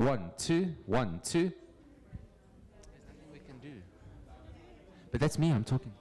1, 2, 1, 2. There's nothing we can do. But that's me, I'm talking.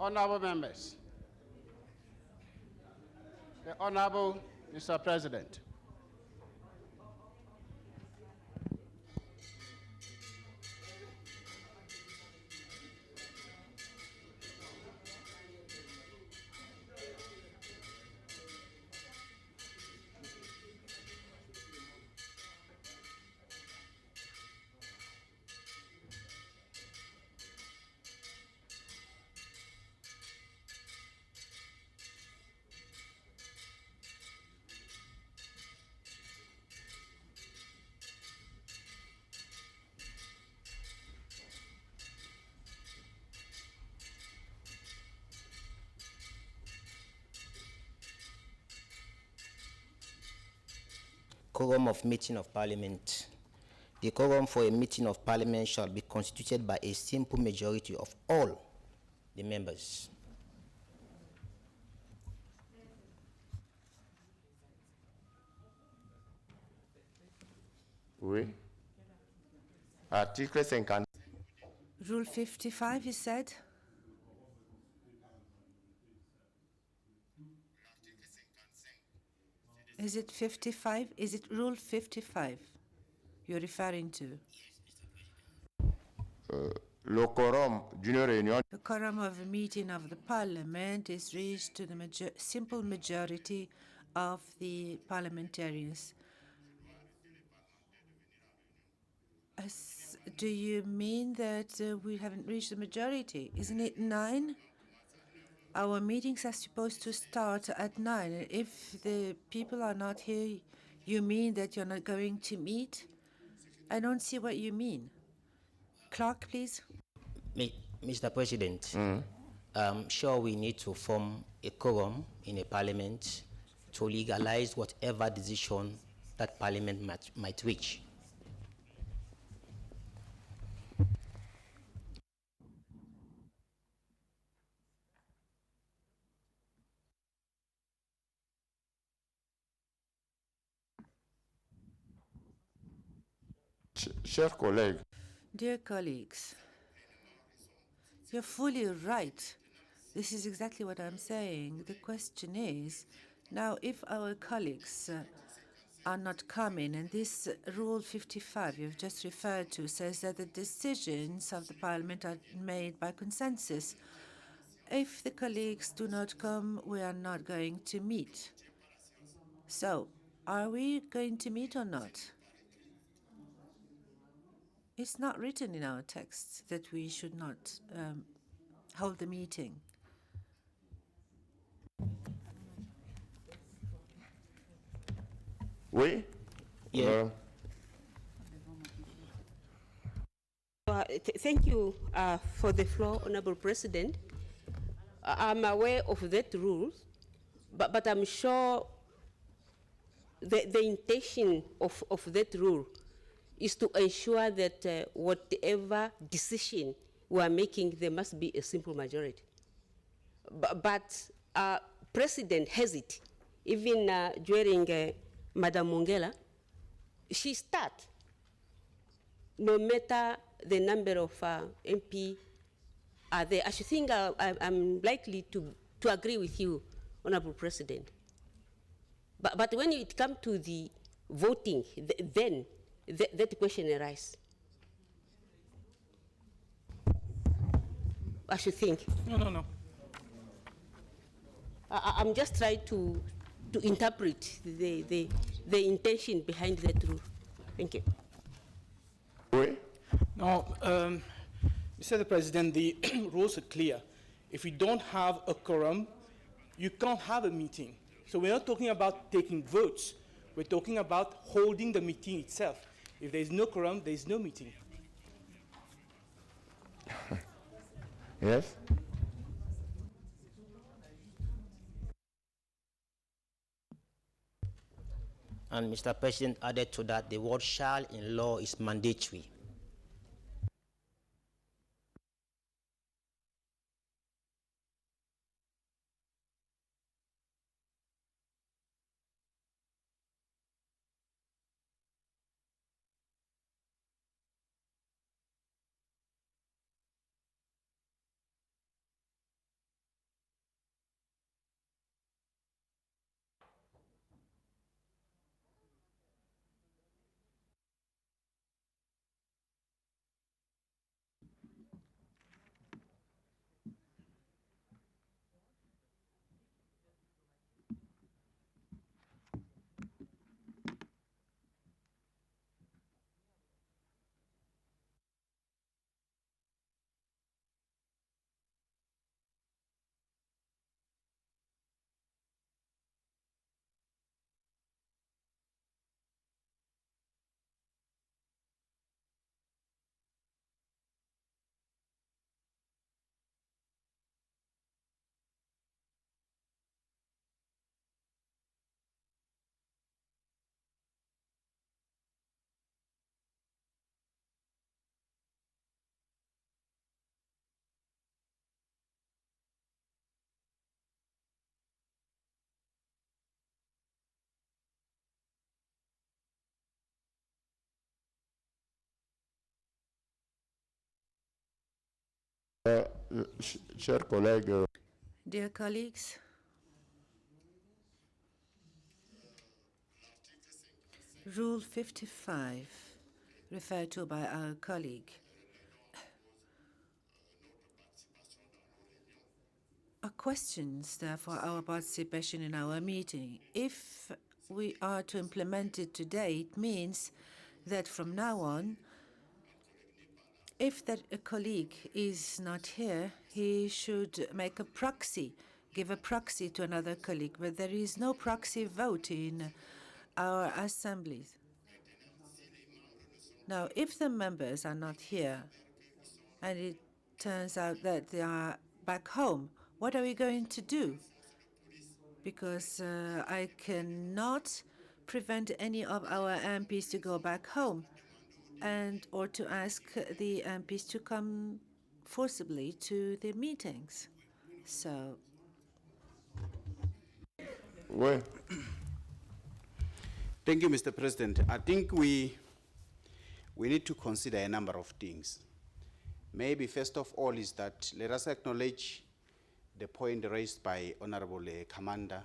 Honorable members, the Honorable Mr. President, Quorum of meeting of Parliament. The quorum for a meeting of Parliament shall be constituted by a simple majority of all the members. Oui. Article 50. Rule 55, you said? Is it 55? Is it Rule 55 you're referring to? Le quorum d'une réunion The quorum of a meeting of the Parliament is reached to the simple majority of the parliamentarians. Do you mean that we haven't reached the majority? Isn't it 9? Our meetings are supposed to start at 9. If the people are not here, you mean that you're not going to meet? I don't see what you mean. Clerk, please. Mr. President, I'm sure we need to form a quorum in a parliament to legalize whatever decision that parliament might reach. chers collègues, Dear colleagues, you're fully right. This is exactly what I'm saying. The question is, now if our colleagues are not coming, and this Rule 55 you've just referred to says that the decisions of the Parliament are made by consensus. If the colleagues do not come, we are not going to meet. So, are we going to meet or not? It's not written in our text that we should not hold the meeting. oui. Yeah. Thank you for the floor, Honorable President. I'm aware of that rule, but I'm sure the intention of that rule is to ensure that whatever decision we are making, there must be a simple majority. But President has it. Even during Madam Mongela, she started. No matter the number of MP are there, I should think I'm likely to agree with you, Honorable President. But when it comes to the voting, then that question arises. I should think. No. I'm just trying to interpret the intention behind that rule. Thank you. Oui. No, Mr. President, the rules are clear. If you don't have a quorum, you can't have a meeting. So we're not talking about taking votes. We're talking about holding the meeting itself. If there's no quorum, there's no meeting. Yes. And Mr. President added to that, the word shall in law is mandatory. Chers collègues, Dear colleagues, Rule 55, referred to by our colleague, are questions for our participation in our meeting. If we are to implement it today, it means that from now on, if that a colleague is not here, he should make a proxy, give a proxy to another colleague. But there is no proxy vote in our assemblies. Now, if the members are not here, and it turns out that they are back home, what are we going to do? Because I cannot prevent any of our MPs to go back home and or to ask the MPs to come forcibly to the meetings. So oui, Thank you, Mr. President. I think we need to consider a number of things. Maybe first of all is that let us acknowledge the point raised by Honorable Commander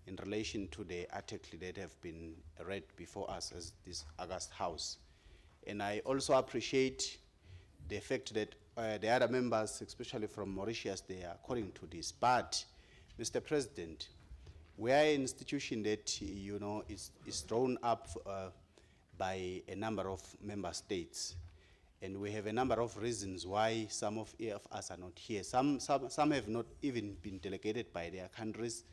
in relation to the article that have been read before us as this August House. And I also appreciate the fact that the other members, especially from Mauritius, they are according to this. But, Mr. President, we are an institution that, you know, is drawn up by a number of member states. And we have a number of reasons why some of us are not here. Some have not even been delegated by their countries.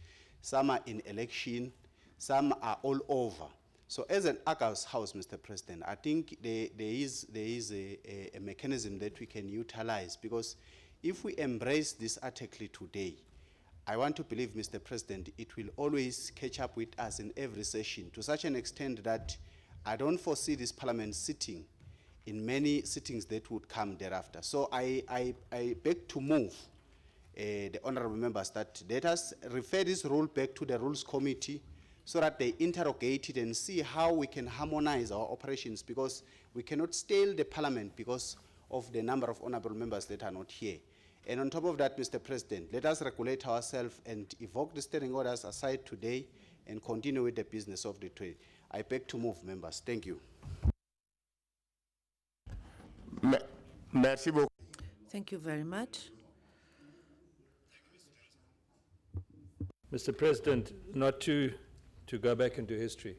Some are in election. Some are all over. So as an August House, Mr. President, I think there is a mechanism that we can utilize, because if we embrace this article today, I want to believe, Mr. President, it will always catch up with us in every session, to such an extent that I don't foresee this parliament sitting in many sittings that would come thereafter. So I beg to move the honorable members that let us refer this rule back to the Rules Committee so that they interrogate it and see how we can harmonize our operations, because we cannot stale the parliament because of the number of honorable members that are not here. And on top of that, Mr. President, let us regulate ourselves and evoke the standing orders aside today and continue with the business of the trade. I beg to move, members. Thank you. merci beaucoup. thank you very much. Mr. President, not to go back into history,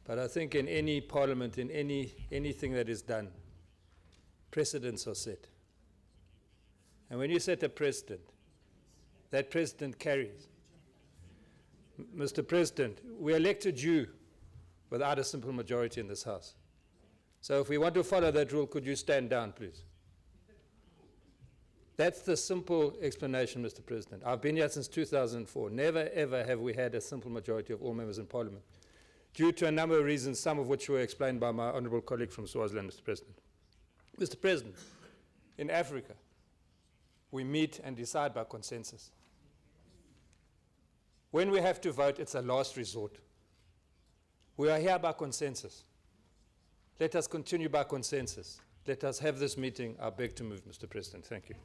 but I think in any parliament, in anything that is done, precedents are set. And when you set a precedent, that precedent carries. Mr. President, we elected you without a simple majority in this House. So if we want to follow that rule, could you stand down, please? That's the simple explanation, Mr. President. I've been here since 2004. Never, ever have we had a simple majority of all members in Parliament, due to a number of reasons, some of which were explained by my honourable colleague from Swaziland, Mr. President. Mr. President, in Africa, we meet and decide by consensus. When we have to vote, it's a last resort. We are here by consensus. Let us continue by consensus. Let us have this meeting. I beg to move, Mr. President. Thank you.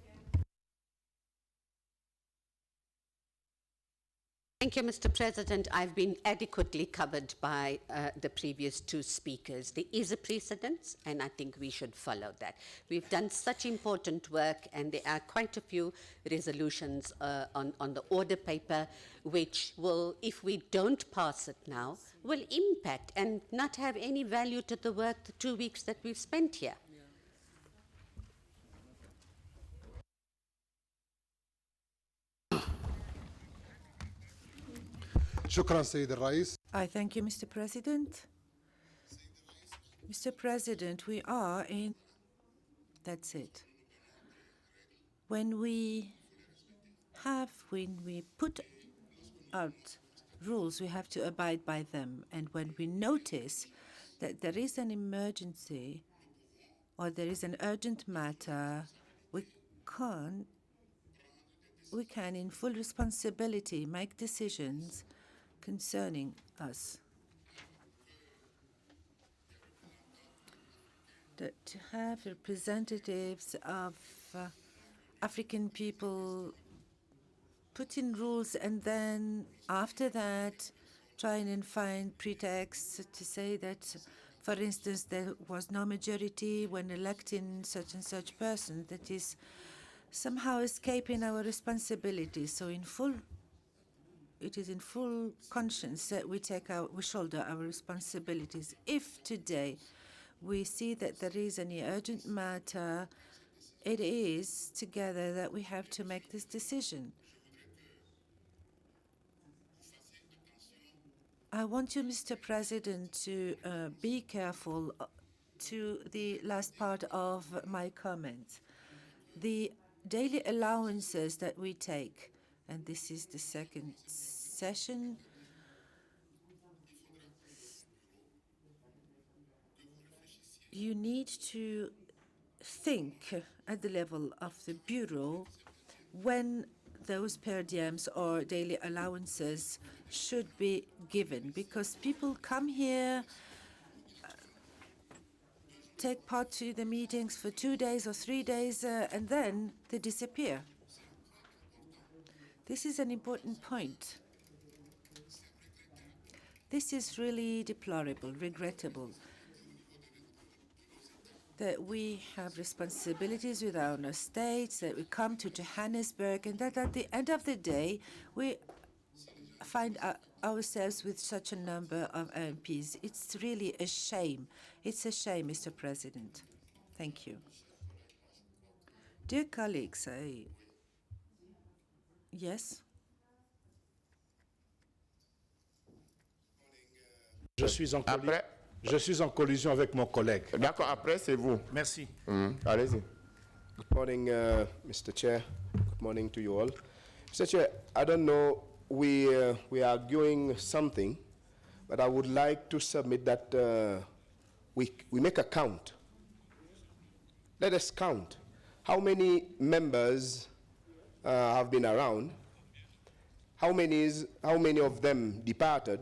Thank you, Mr. President. I've been adequately covered by the previous two speakers. There is a precedent, and I think we should follow that. We've done such important work, and there are quite a few resolutions on the order paper, which will, if we don't pass it now, will impact and not have any value to the work, the 2 weeks that we've spent here. شكرا سيد الرئيس. I thank you, Mr. President. Mr. President, we are in... That's it. When we put out rules, we have to abide by them. And when we notice that there is an emergency or there is an urgent matter, we can, in full responsibility, make decisions concerning us. To have representatives of African people put in rules and then after that trying and find pretexts to say that, for instance, there was no majority when electing such and such person. That is somehow escaping our responsibility. So it is in full conscience that we shoulder our responsibilities. If today we see that there is any urgent matter, it is together that we have to make this decision. I want you, Mr. President, to be careful to the last part of my comment. The daily allowances that we take, and this is the second session, you need to think at the level of the Bureau when those per diems or daily allowances should be given, because people come here, take part to the meetings for 2 days or 3 days, and then they disappear. This is an important point. This is really deplorable, regrettable, that we have responsibilities with our own states, that we come to Johannesburg, and that at the end of the day, we find ourselves with such a number of MPs. It's really a shame. It's a shame, Mr. President. Thank you. Dear colleagues, yes? Je suis en collision avec mon collègue. D'accord, après c'est vous. Merci. Allez-y. Good morning, Mr. Chair. Good morning to you all. Mr. Chair, I don't know, we are arguing something, but I would like to submit that we make a count. Let us count. How many members have been around? How many of them departed?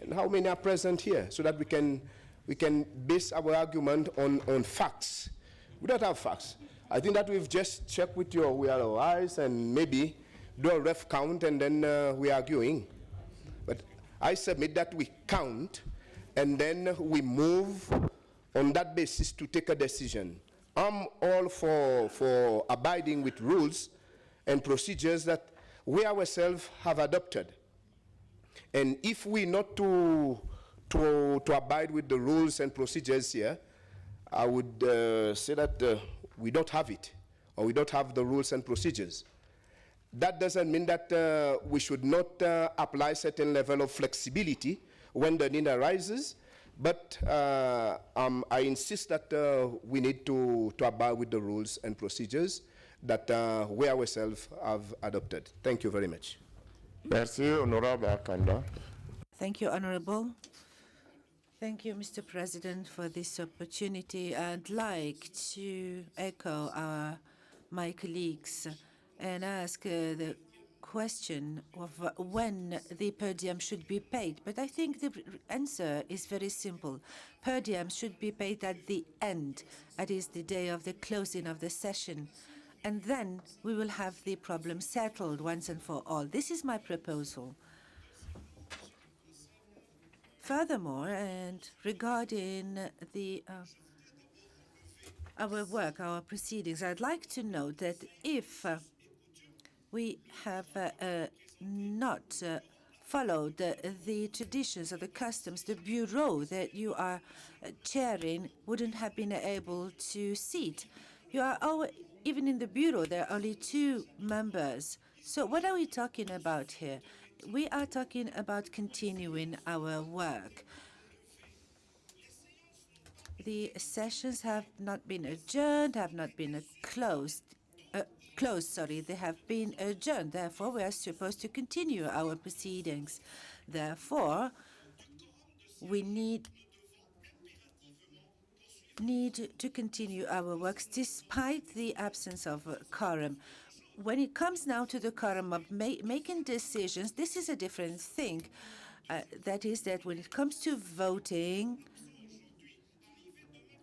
And how many are present here, so that we can base our argument on facts. We don't have facts. I think that we've just checked with our eyes and maybe do a rough count and then we're arguing. But I submit that we count and then we move on that basis to take a decision. I'm all for abiding with rules and procedures that we ourselves have adopted. And if we not to abide with the rules and procedures here, I would say that we don't have it, or we don't have the rules and procedures. That doesn't mean that we should not apply certain level of flexibility when the need arises, but I insist that we need to abide with the rules and procedures that we ourselves have adopted. Thank you very much. Merci, Honorable Akanda. Thank you, Honorable. Thank you, Mr. President, for this opportunity. I'd like to echo my colleagues and ask the question of when the per diem should be paid. But I think the answer is very simple. Per diem should be paid at the end, that is the day of the closing of the session. And then we will have the problem settled once and for all. This is my proposal. Furthermore, and regarding our work, our proceedings, I'd like to note that if we have not followed the traditions or the customs, the bureau that you are chairing wouldn't have been able to seat. You are even in the bureau, there are only 2 members. So what are we talking about here? We are talking about continuing our work. The sessions have not been adjourned, have not been closed. They have been adjourned. Therefore, we are supposed to continue our proceedings. Therefore, we need to continue our works despite the absence of a quorum. When it comes now to the quorum of making decisions, this is a different thing. That is that when it comes to voting,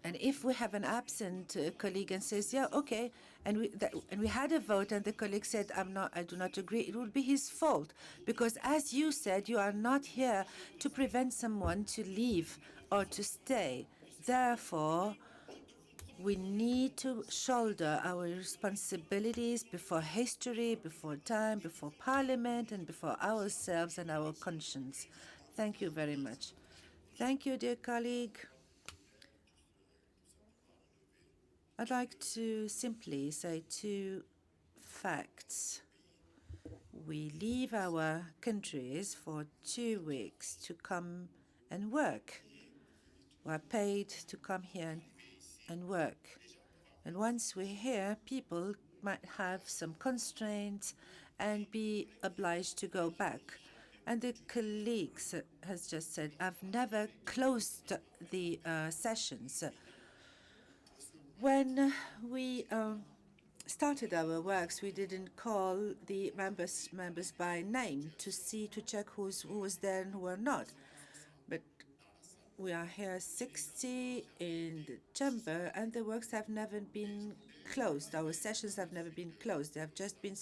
and if we have an absent colleague and says, yeah, okay, and we had a vote, and the colleague said, I do not agree, it would be his fault, because as you said, you are not here to prevent someone to leave or to stay. Therefore, we need to shoulder our responsibilities before history, before time, before Parliament, and before ourselves and our conscience. Thank you very much. Thank you, dear colleague. I'd like to simply say 2 facts. We leave our countries for 2 weeks to come and work. We are paid to come here and work. And once we're here, people might have some constraints and be obliged to go back. And the colleagues has just said, I've never closed the sessions. When we started our works, we didn't call the members by name to check who was there and who were not. But we are here 60 in the chamber, and the works have never been closed. Our sessions have never been closed. They have just been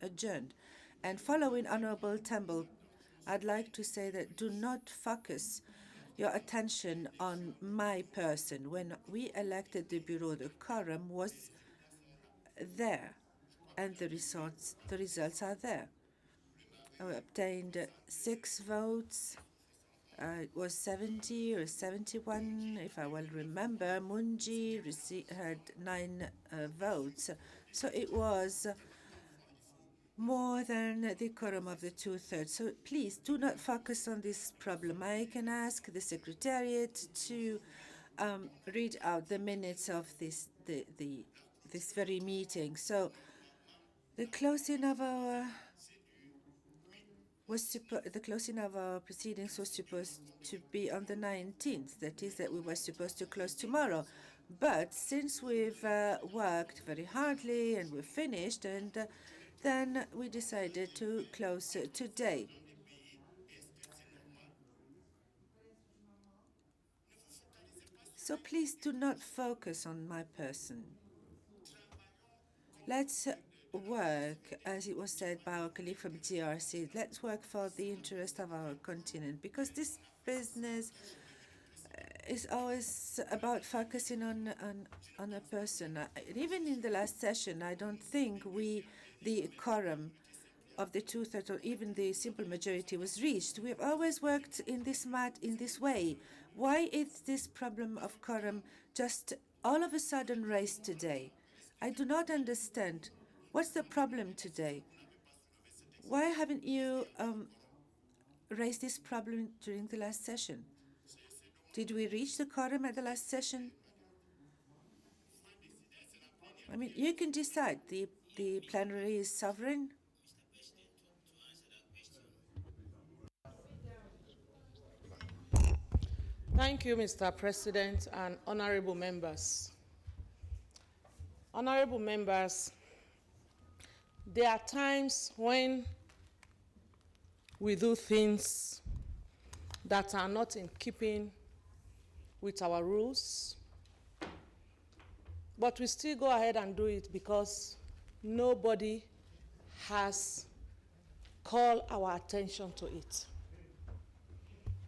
adjourned. And following Honorable Temple, I'd like to say that do not focus your attention on my person. When we elected the Bureau, the quorum was there, and the results are there. I obtained 6 votes. It was 70 or 71, if I well remember. Munji had 9 votes. So it was more than the quorum of the 2/3. So please do not focus on this problem. I can ask the Secretariat to read out the minutes of this very meeting. So the closing of our proceedings was supposed to be on the 19th. That is, that we were supposed to close tomorrow. But since we've worked very hardly and we're finished, and then we decided to close today. So please do not focus on my person. Let's work, as it was said by our colleague from GRC, let's work for the interest of our continent, because this business is always about focusing on a person. Even in the last session, I don't think the quorum of the 2/3 or even the simple majority was reached. We have always worked in this way. Why is this problem of quorum just all of a sudden raised today? I do not understand. What's the problem today? Why haven't you raised this problem during the last session? Did we reach the quorum at the last session? I mean, you can decide. The plenary is sovereign. Thank you, Mr. President and honorable members. Honorable members, there are times when we do things that are not in keeping with our rules, but we still go ahead and do it because nobody has called our attention to it.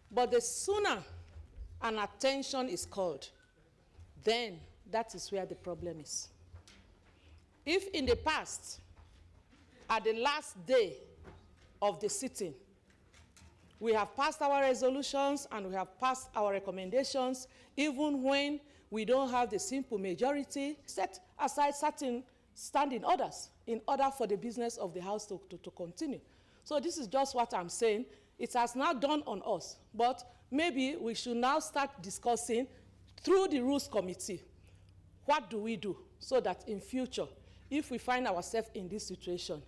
But the sooner an attention is called, then that is where the problem is. If in the past, at the last day of the sitting, we have passed our resolutions and we have passed our recommendations, even when we don't have the simple majority, set aside certain standing orders in order for the business of the House to continue. So this is just what I'm saying. It has now dawned on us, but maybe we should now start discussing through the Rules Committee, what do we do so that in future, if we find ourselves in this situation,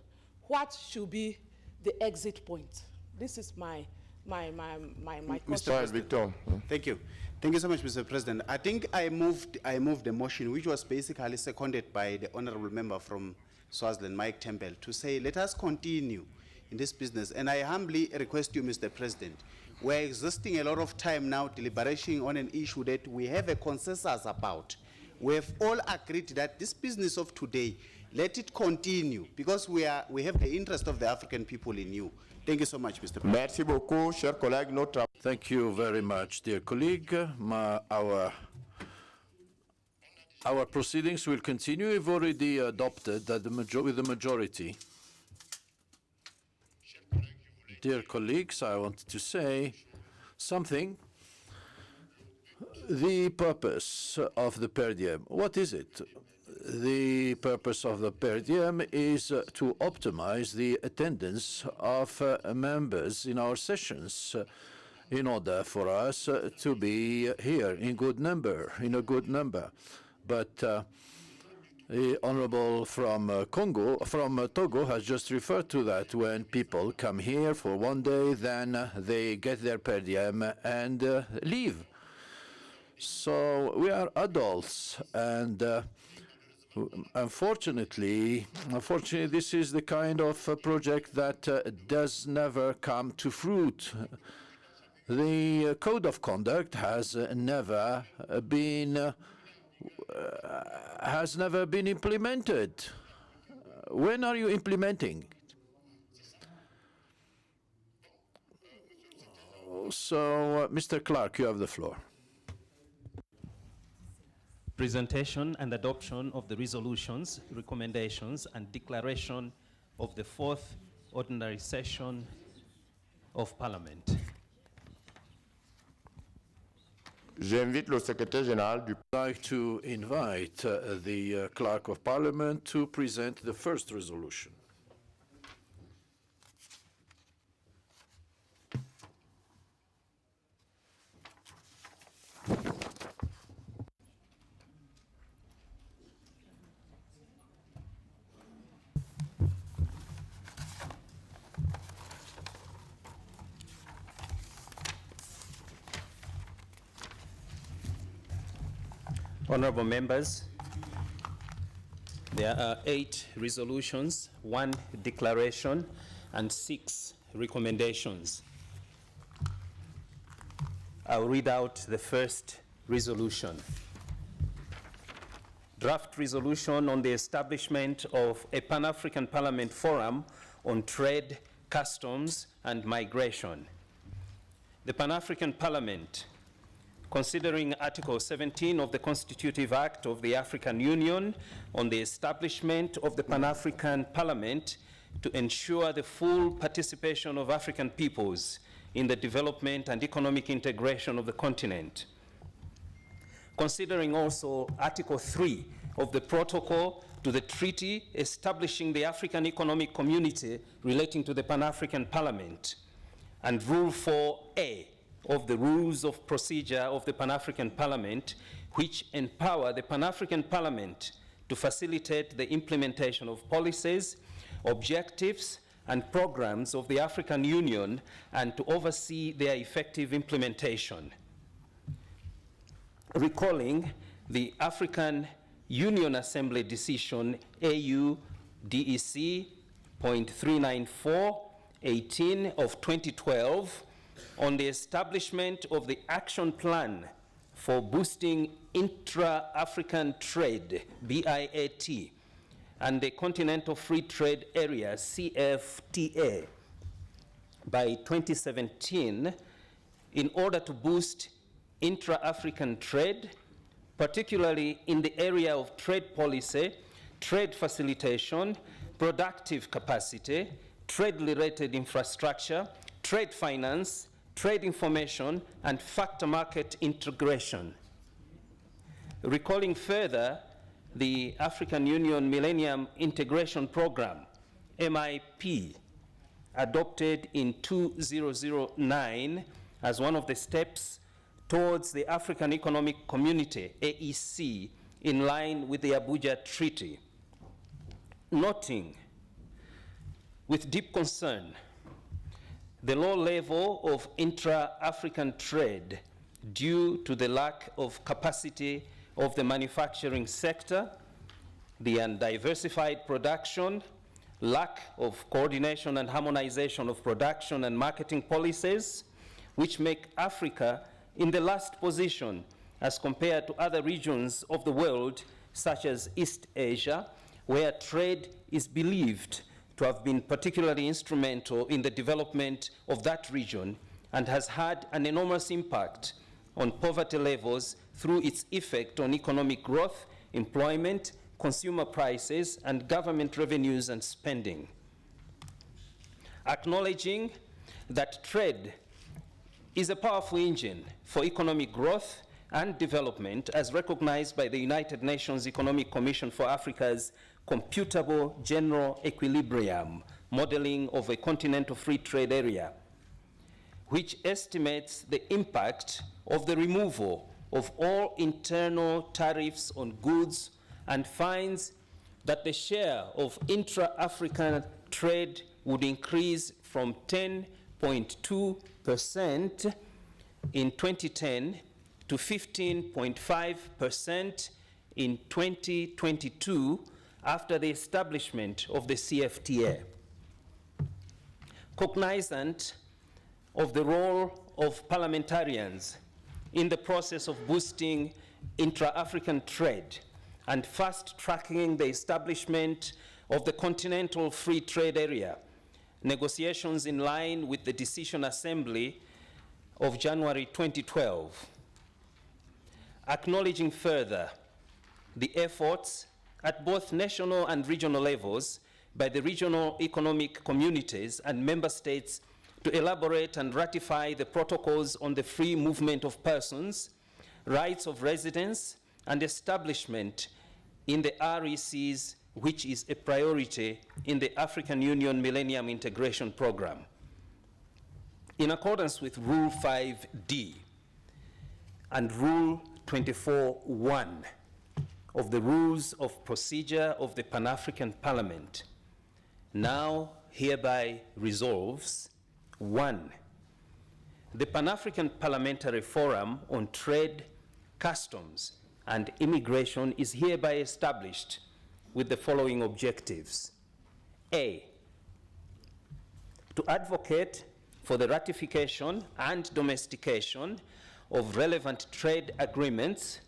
what should be the exit point? This is my question. Mr. Victor. Thank you. Thank you so much, Mr. President. I think I moved a motion which was basically seconded by the honorable member from Swaziland, Mike Temple, to say let us continue in this business. And I humbly request you, Mr. President, we're existing a lot of time now deliberating on an issue that we have a consensus about. We have all agreed that this business of today let it continue, because we have the interest of the African people in you. Thank you so much, Mr. President. Merci beaucoup, chers collègues. Notre Thank you very much, dear colleague. Our proceedings will continue. We've already adopted that with the majority. Dear colleagues, I want to say something. The purpose of the per diem, what is it? The purpose of the per diem is to optimize the attendance of members in our sessions in order for us to be here in a good number. But the Honorable from Togo has just referred to that. When people come here for one day, then they get their per diem and leave. So we are adults, and unfortunately, this is the kind of project that does never come to fruit. The code of conduct has never been implemented. When are you implementing? So, Mr. Clark, you have the floor. Presentation and adoption of the resolutions, recommendations, and declaration of the fourth ordinary session of Parliament. J'invite le secrétaire général du I'd like to invite the Clerk of Parliament to present the first resolution. Honorable members, there are 8 resolutions, 1 declaration, and 6 recommendations. I'll read out the first resolution. Draft resolution on the establishment of a Pan-African Parliament Forum on Trade, Customs, and Migration. The Pan-African Parliament, considering Article 17 of the Constitutive Act of the African Union on the establishment of the Pan-African Parliament to ensure the full participation of African peoples in the development and economic integration of the continent. Considering also Article 3 of the Protocol to the Treaty establishing the African Economic Community relating to the Pan-African Parliament, and Rule 4A of the Rules of Procedure of the Pan-African Parliament, which empower the Pan-African Parliament to facilitate the implementation of policies, objectives, and programs of the African Union and to oversee their effective implementation. Recalling the African Union Assembly Decision AU-DEC.394/18 of 2012 on the establishment of the Action Plan for Boosting Intra-African Trade, BIAT, and the Continental Free Trade Area, CFTA, by 2017 in order to boost intra-African trade, particularly in the area of trade policy, trade facilitation, productive capacity, trade-related infrastructure, trade finance, trade information, and factor market integration. Recalling further the African Union Millennium Integration Program, MIP, adopted in 2009 as one of the steps towards the African Economic Community, AEC, in line with the Abuja Treaty. Noting with deep concern the low level of intra-African trade due to the lack of capacity of the manufacturing sector, the undiversified production, lack of coordination and harmonization of production and marketing policies, which make Africa in the last position as compared to other regions of the world, such as East Asia, where trade is believed to have been particularly instrumental in the development of that region and has had an enormous impact on poverty levels through its effect on economic growth, employment, consumer prices, and government revenues and spending. Acknowledging that trade is a powerful engine for economic growth and development, as recognized by the United Nations Economic Commission for Africa's computable general equilibrium modeling of a continental free trade area, which estimates the impact of the removal of all internal tariffs on goods and finds that the share of intra-African trade would increase from 10.2% in 2010 to 15.5% in 2022 after the establishment of the CFTA. Cognizant of the role of parliamentarians in the process of boosting intra-African trade and fast-tracking the establishment of the Continental Free Trade Area, negotiations in line with the Decision Assembly of January 2012. Acknowledging further the efforts at both national and regional levels by the regional economic communities and member states to elaborate and ratify the protocols on the free movement of persons, rights of residence, and establishment in the RECs, which is a priority in the African Union Millennium Integration Program. In accordance with Rule 5D and Rule 24.1 of the Rules of Procedure of the Pan-African Parliament, now hereby resolves: 1. The Pan-African Parliamentary Forum on Trade, Customs, and Immigration is hereby established with the following objectives. A, to advocate for the ratification and domestication of relevant trade agreements,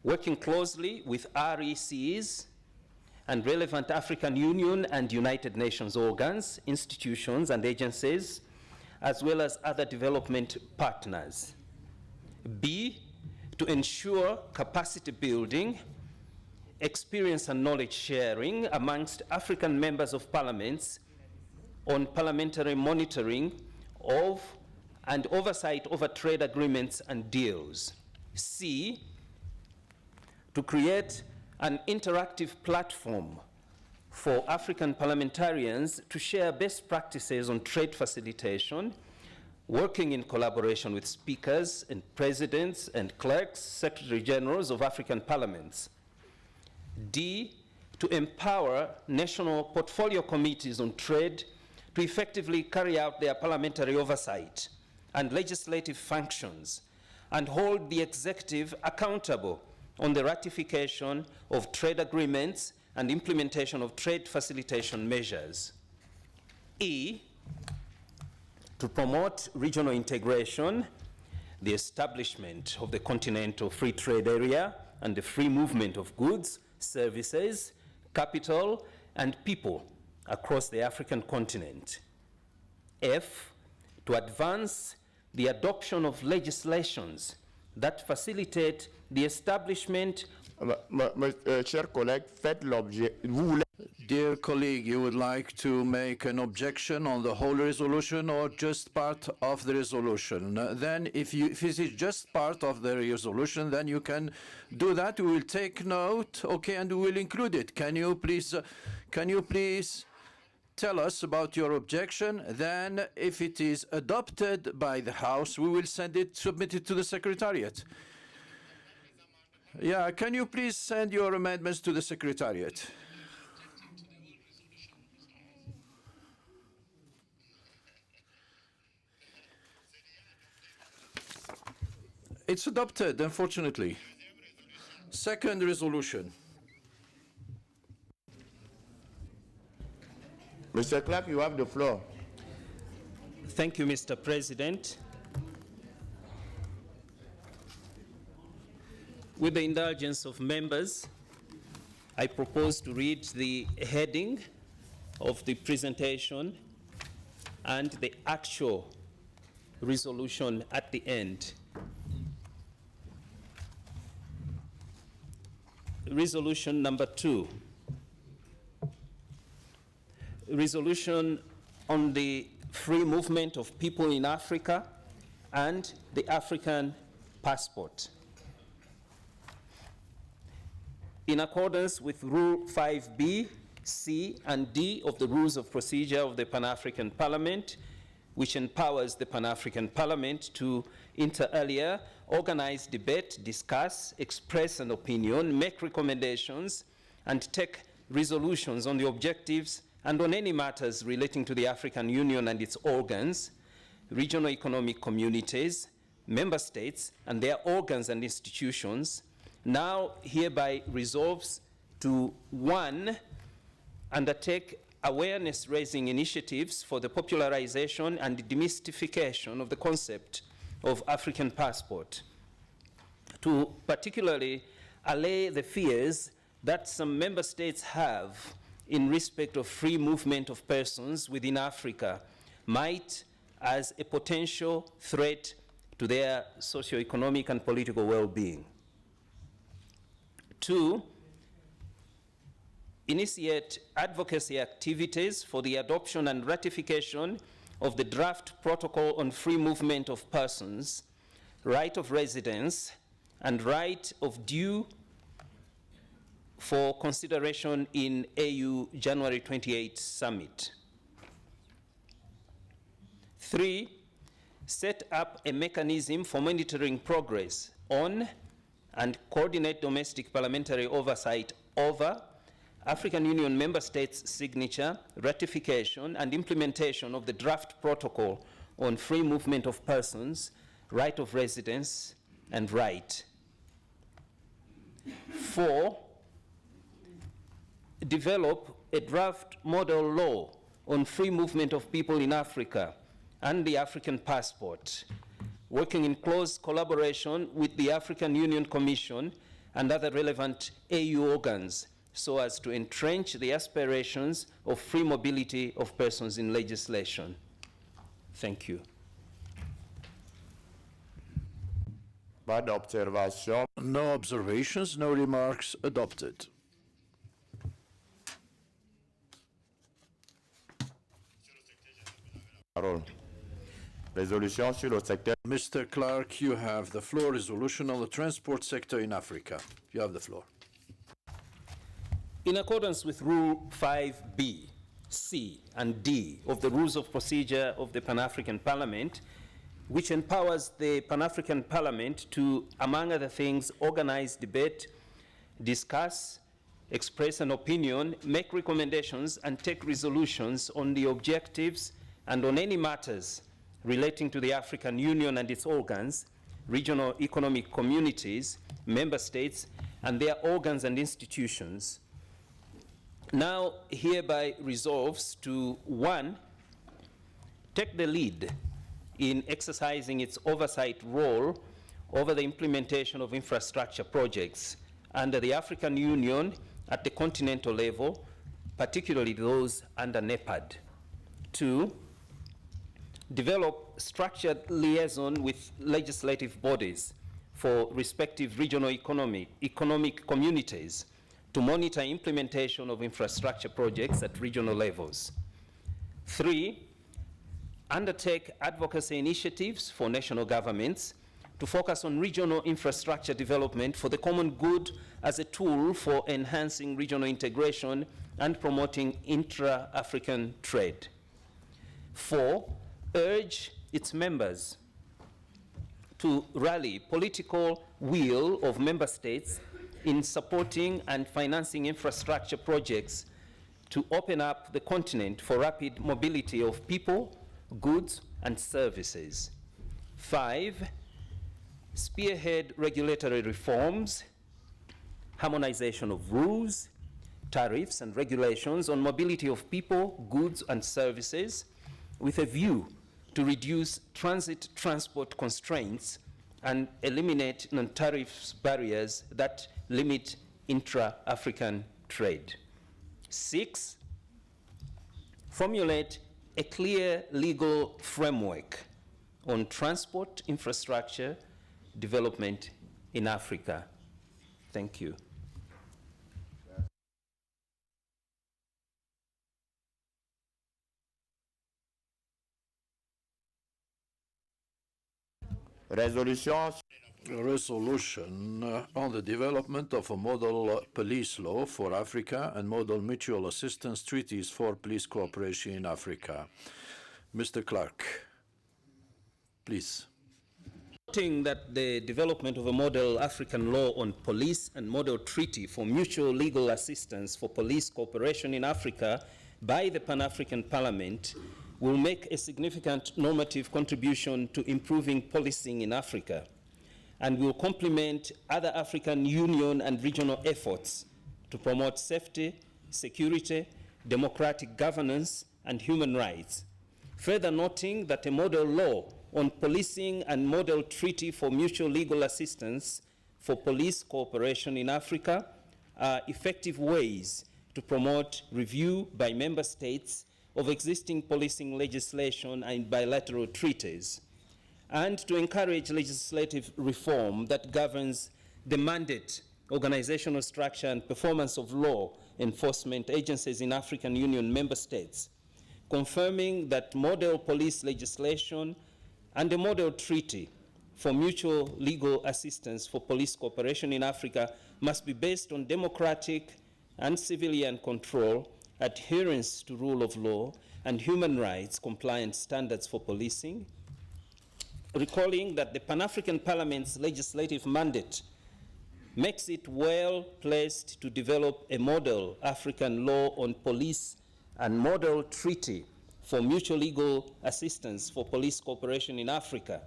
working closely with RECs and relevant African Union and United Nations organs, institutions, and agencies, as well as other development partners. B, to ensure capacity building, experience and knowledge sharing amongst African members of parliaments on parliamentary monitoring of and oversight over trade agreements and deals. C, to create an interactive platform for African parliamentarians to share best practices on trade facilitation, working in collaboration with speakers and presidents and clerks, secretary generals of African parliaments. D, to empower national portfolio committees on trade to effectively carry out their parliamentary oversight and legislative functions and hold the executive accountable on the ratification of trade agreements and implementation of trade facilitation measures. E, to promote regional integration, the establishment of the Continental Free Trade Area and the free movement of goods, services, capital, and people across the African continent. F, to advance the adoption of legislations that facilitate the establishment. Cher collègue, faites l'objet. Dear colleague, you would like to make an objection on the whole resolution or just part of the resolution? Then if it is just part of the resolution, then you can do that. We will take note, okay, and we will include it. Can you please tell us about your objection? Then if it is adopted by the House, we will submit it to the Secretariat. Yeah, can you please send your amendments to the Secretariat? It's adopted, unfortunately. Second resolution. Mr. Clark, you have the floor. Thank you, Mr. President. With the indulgence of members, I propose to read the heading of the presentation and the actual resolution at the end. Resolution number 2. Resolution on the free movement of people in Africa and the African passport. In accordance with Rule 5B, C, and D of the Rules of Procedure of the Pan-African Parliament, which empowers the Pan-African Parliament to inter alia, organize debate, discuss, express an opinion, make recommendations, and take resolutions on the objectives and on any matters relating to the African Union and its organs, regional economic communities, member states, and their organs and institutions, now hereby resolves to 1, undertake awareness-raising initiatives for the popularization and demystification of the concept of African passport, to particularly allay the fears that some member states have in respect of free movement of persons within Africa might as a potential threat to their socio-economic and political well-being. 2, initiate advocacy activities for the adoption and ratification of the draft protocol on free movement of persons, right of residence, and right of due for consideration in AU January 28 summit. 3, set up a mechanism for monitoring progress on and coordinate domestic parliamentary oversight over African Union member states' signature, ratification, and implementation of the draft protocol on free movement of persons, right of residence, and right. 4, develop a draft model law on free movement of people in Africa and the African passport, working in close collaboration with the African Union Commission and other relevant AU organs, so as to entrench the aspirations of free mobility of persons in legislation. Thank you. Pas d'observation. No observations, no remarks, adopted. Parole. Résolution sur le secteur. Mr. Clark, you have the floor. Resolution on the transport sector in Africa. You have the floor. In accordance with Rule 5B, C, and D of the Rules of Procedure of the Pan-African Parliament, which empowers the Pan-African Parliament to, among other things, organize debate, discuss, express an opinion, make recommendations, and take resolutions on the objectives and on any matters relating to the African Union and its organs, regional economic communities, member states, and their organs and institutions, now hereby resolves to 1, take the lead in exercising its oversight role over the implementation of infrastructure projects under the African Union at the continental level, particularly those under NEPAD. 2, develop structured liaison with legislative bodies for respective regional economic communities to monitor implementation of infrastructure projects at regional levels. 3, undertake advocacy initiatives for national governments to focus on regional infrastructure development for the common good as a tool for enhancing regional integration and promoting intra-African trade. 4, urge its members to rally political will of member states in supporting and financing infrastructure projects to open up the continent for rapid mobility of people, goods, and services. 5, spearhead regulatory reforms, harmonization of rules, tariffs, and regulations on mobility of people, goods, and services with a view to reduce transit transport constraints and eliminate non-tariff barriers that limit intra-African trade. 6, formulate a clear legal framework on transport infrastructure development in Africa. Thank you. Resolution on the development of a model police law for Africa and model mutual assistance treaties for police cooperation in Africa. Mr. Clark, please. Noting that the development of a model African law on police and model treaty for mutual legal assistance for police cooperation in Africa by the Pan-African Parliament will make a significant normative contribution to improving policing in Africa and will complement other African Union and regional efforts to promote safety, security, democratic governance, and human rights. Further noting that a model law on policing and model treaty for mutual legal assistance for police cooperation in Africa are effective ways to promote review by member states of existing policing legislation and bilateral treaties, and to encourage legislative reform that governs the mandate, organizational structure, and performance of law enforcement agencies in African Union member states, confirming that model police legislation and the model treaty for mutual legal assistance for police cooperation in Africa must be based on democratic and civilian control, adherence to rule of law, and human rights compliant standards for policing, recalling that the Pan-African Parliament's legislative mandate makes it well placed to develop a model African law on police and model treaty for mutual legal assistance for police cooperation in Africa.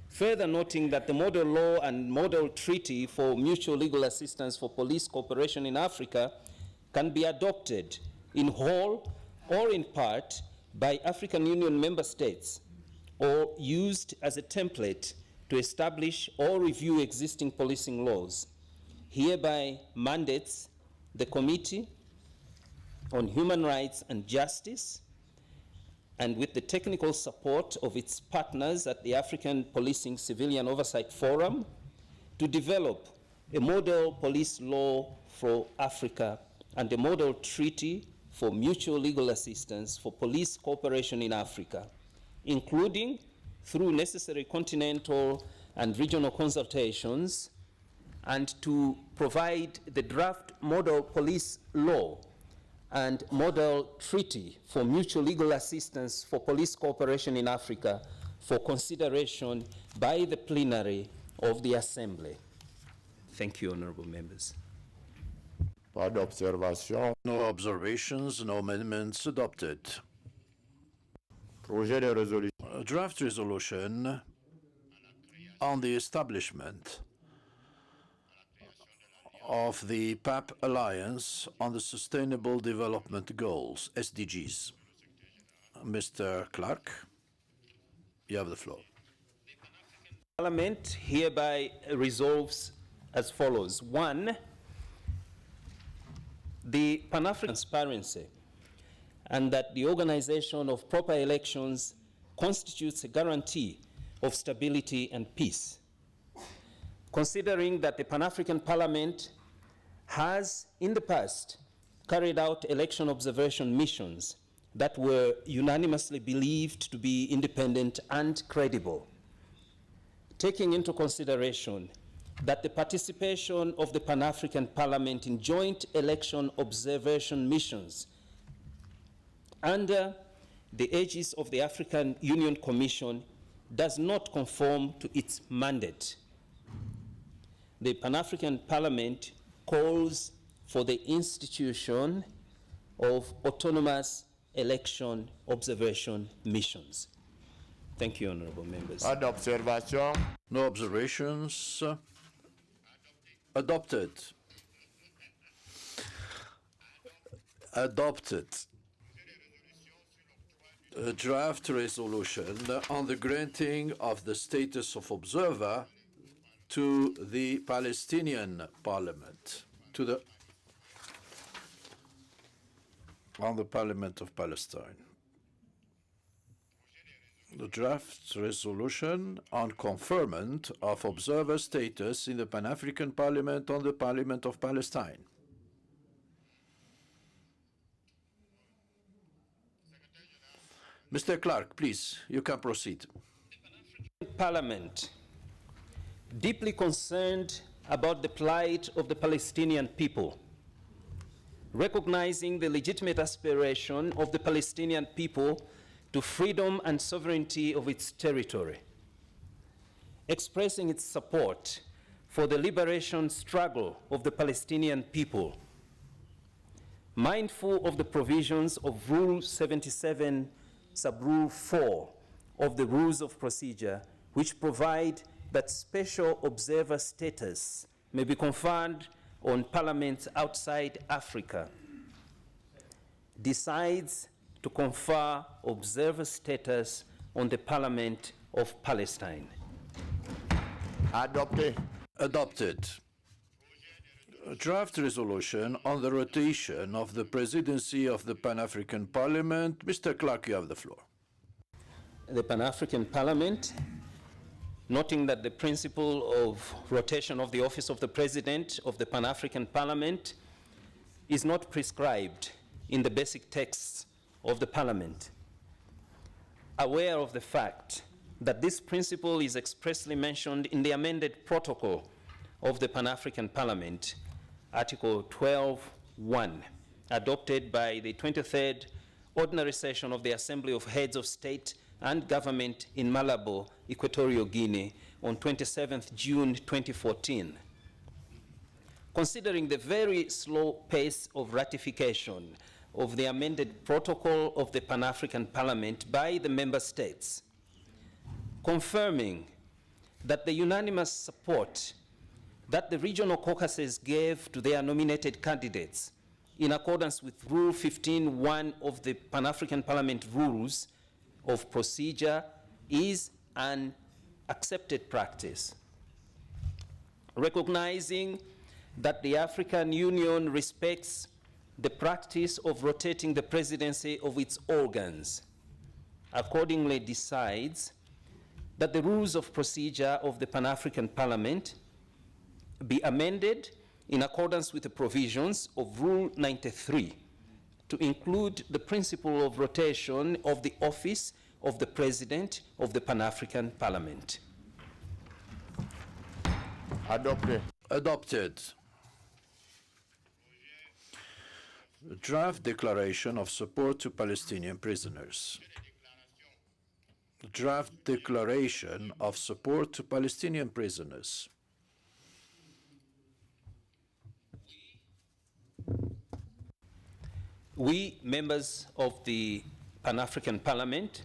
Further noting that the model law and model treaty for mutual legal assistance for police cooperation in Africa can be adopted in whole or in part by African Union member states or used as a template to establish or review existing policing laws, hereby mandates the Committee on Human Rights and Justice, and with the technical support of its partners at the African Policing Civilian Oversight Forum, to develop a model police law for Africa and a model treaty for mutual legal assistance for police cooperation in Africa, including through necessary continental and regional consultations, and to provide the draft model police law and model treaty for mutual legal assistance for police cooperation in Africa for consideration by the plenary of the Assembly. Thank you, honorable members. Pas d'observation. No observations, no amendments adopted. Projet de résolution. A draft resolution on the establishment of the PAP Alliance on the Sustainable Development Goals, SDGs. Mr. Clark, you have the floor. Parliament hereby resolves as follows. 1, the Pan-African transparency, and that the organization of proper elections constitutes a guarantee of stability and peace. Considering that the Pan-African Parliament has, in the past, carried out election observation missions that were unanimously believed to be independent and credible, taking into consideration that the participation of the Pan-African Parliament in joint election observation missions under the aegis of the African Union Commission does not conform to its mandate. The Pan-African Parliament calls for the institution of autonomous election observation missions. Thank you, honorable members. Pas d'observation. No observations. Adopted. Adopted. A draft resolution on the granting of the status of observer to the Palestinian Parliament, to the on the Parliament of Palestine. The draft resolution on conferment of observer status in the Pan-African Parliament on the Parliament of Palestine. Mr. Clark, please, you can proceed. Parliament, deeply concerned about the plight of the Palestinian people, recognizing the legitimate aspiration of the Palestinian people to freedom and sovereignty of its territory, expressing its support for the liberation struggle of the Palestinian people, mindful of the provisions of Rule 77, Sub-Rule 4 of the Rules of Procedure, which provide that special observer status may be conferred on parliaments outside Africa, decides to confer observer status on the Parliament of Palestine. Adopté. Adopted. A draft resolution on the rotation of the presidency of the Pan-African Parliament. Mr. Clark, you have the floor. The Pan-African Parliament, noting that the principle of rotation of the office of the President of the Pan-African Parliament is not prescribed in the basic texts of the Parliament. Aware of the fact that this principle is expressly mentioned in the amended protocol of the Pan-African Parliament, Article 12(1), adopted by the 23rd Ordinary Session of the Assembly of Heads of State and Government in Malabo, Equatorial Guinea, on 27th June 2014. Considering the very slow pace of ratification of the amended protocol of the Pan-African Parliament by the member states, confirming that the unanimous support that the regional caucuses gave to their nominated candidates in accordance with Rule 15(1) of the Pan-African Parliament Rules of Procedure is an accepted practice. Recognizing that the African Union respects the practice of rotating the presidency of its organs, accordingly decides that the rules of procedure of the Pan-African Parliament be amended in accordance with the provisions of Rule 93 to include the principle of rotation of the office of the President of the Pan-African Parliament. Adopté. Adopted. A draft declaration of support to Palestinian prisoners. A draft declaration of support to Palestinian prisoners. We, members of the Pan-African Parliament,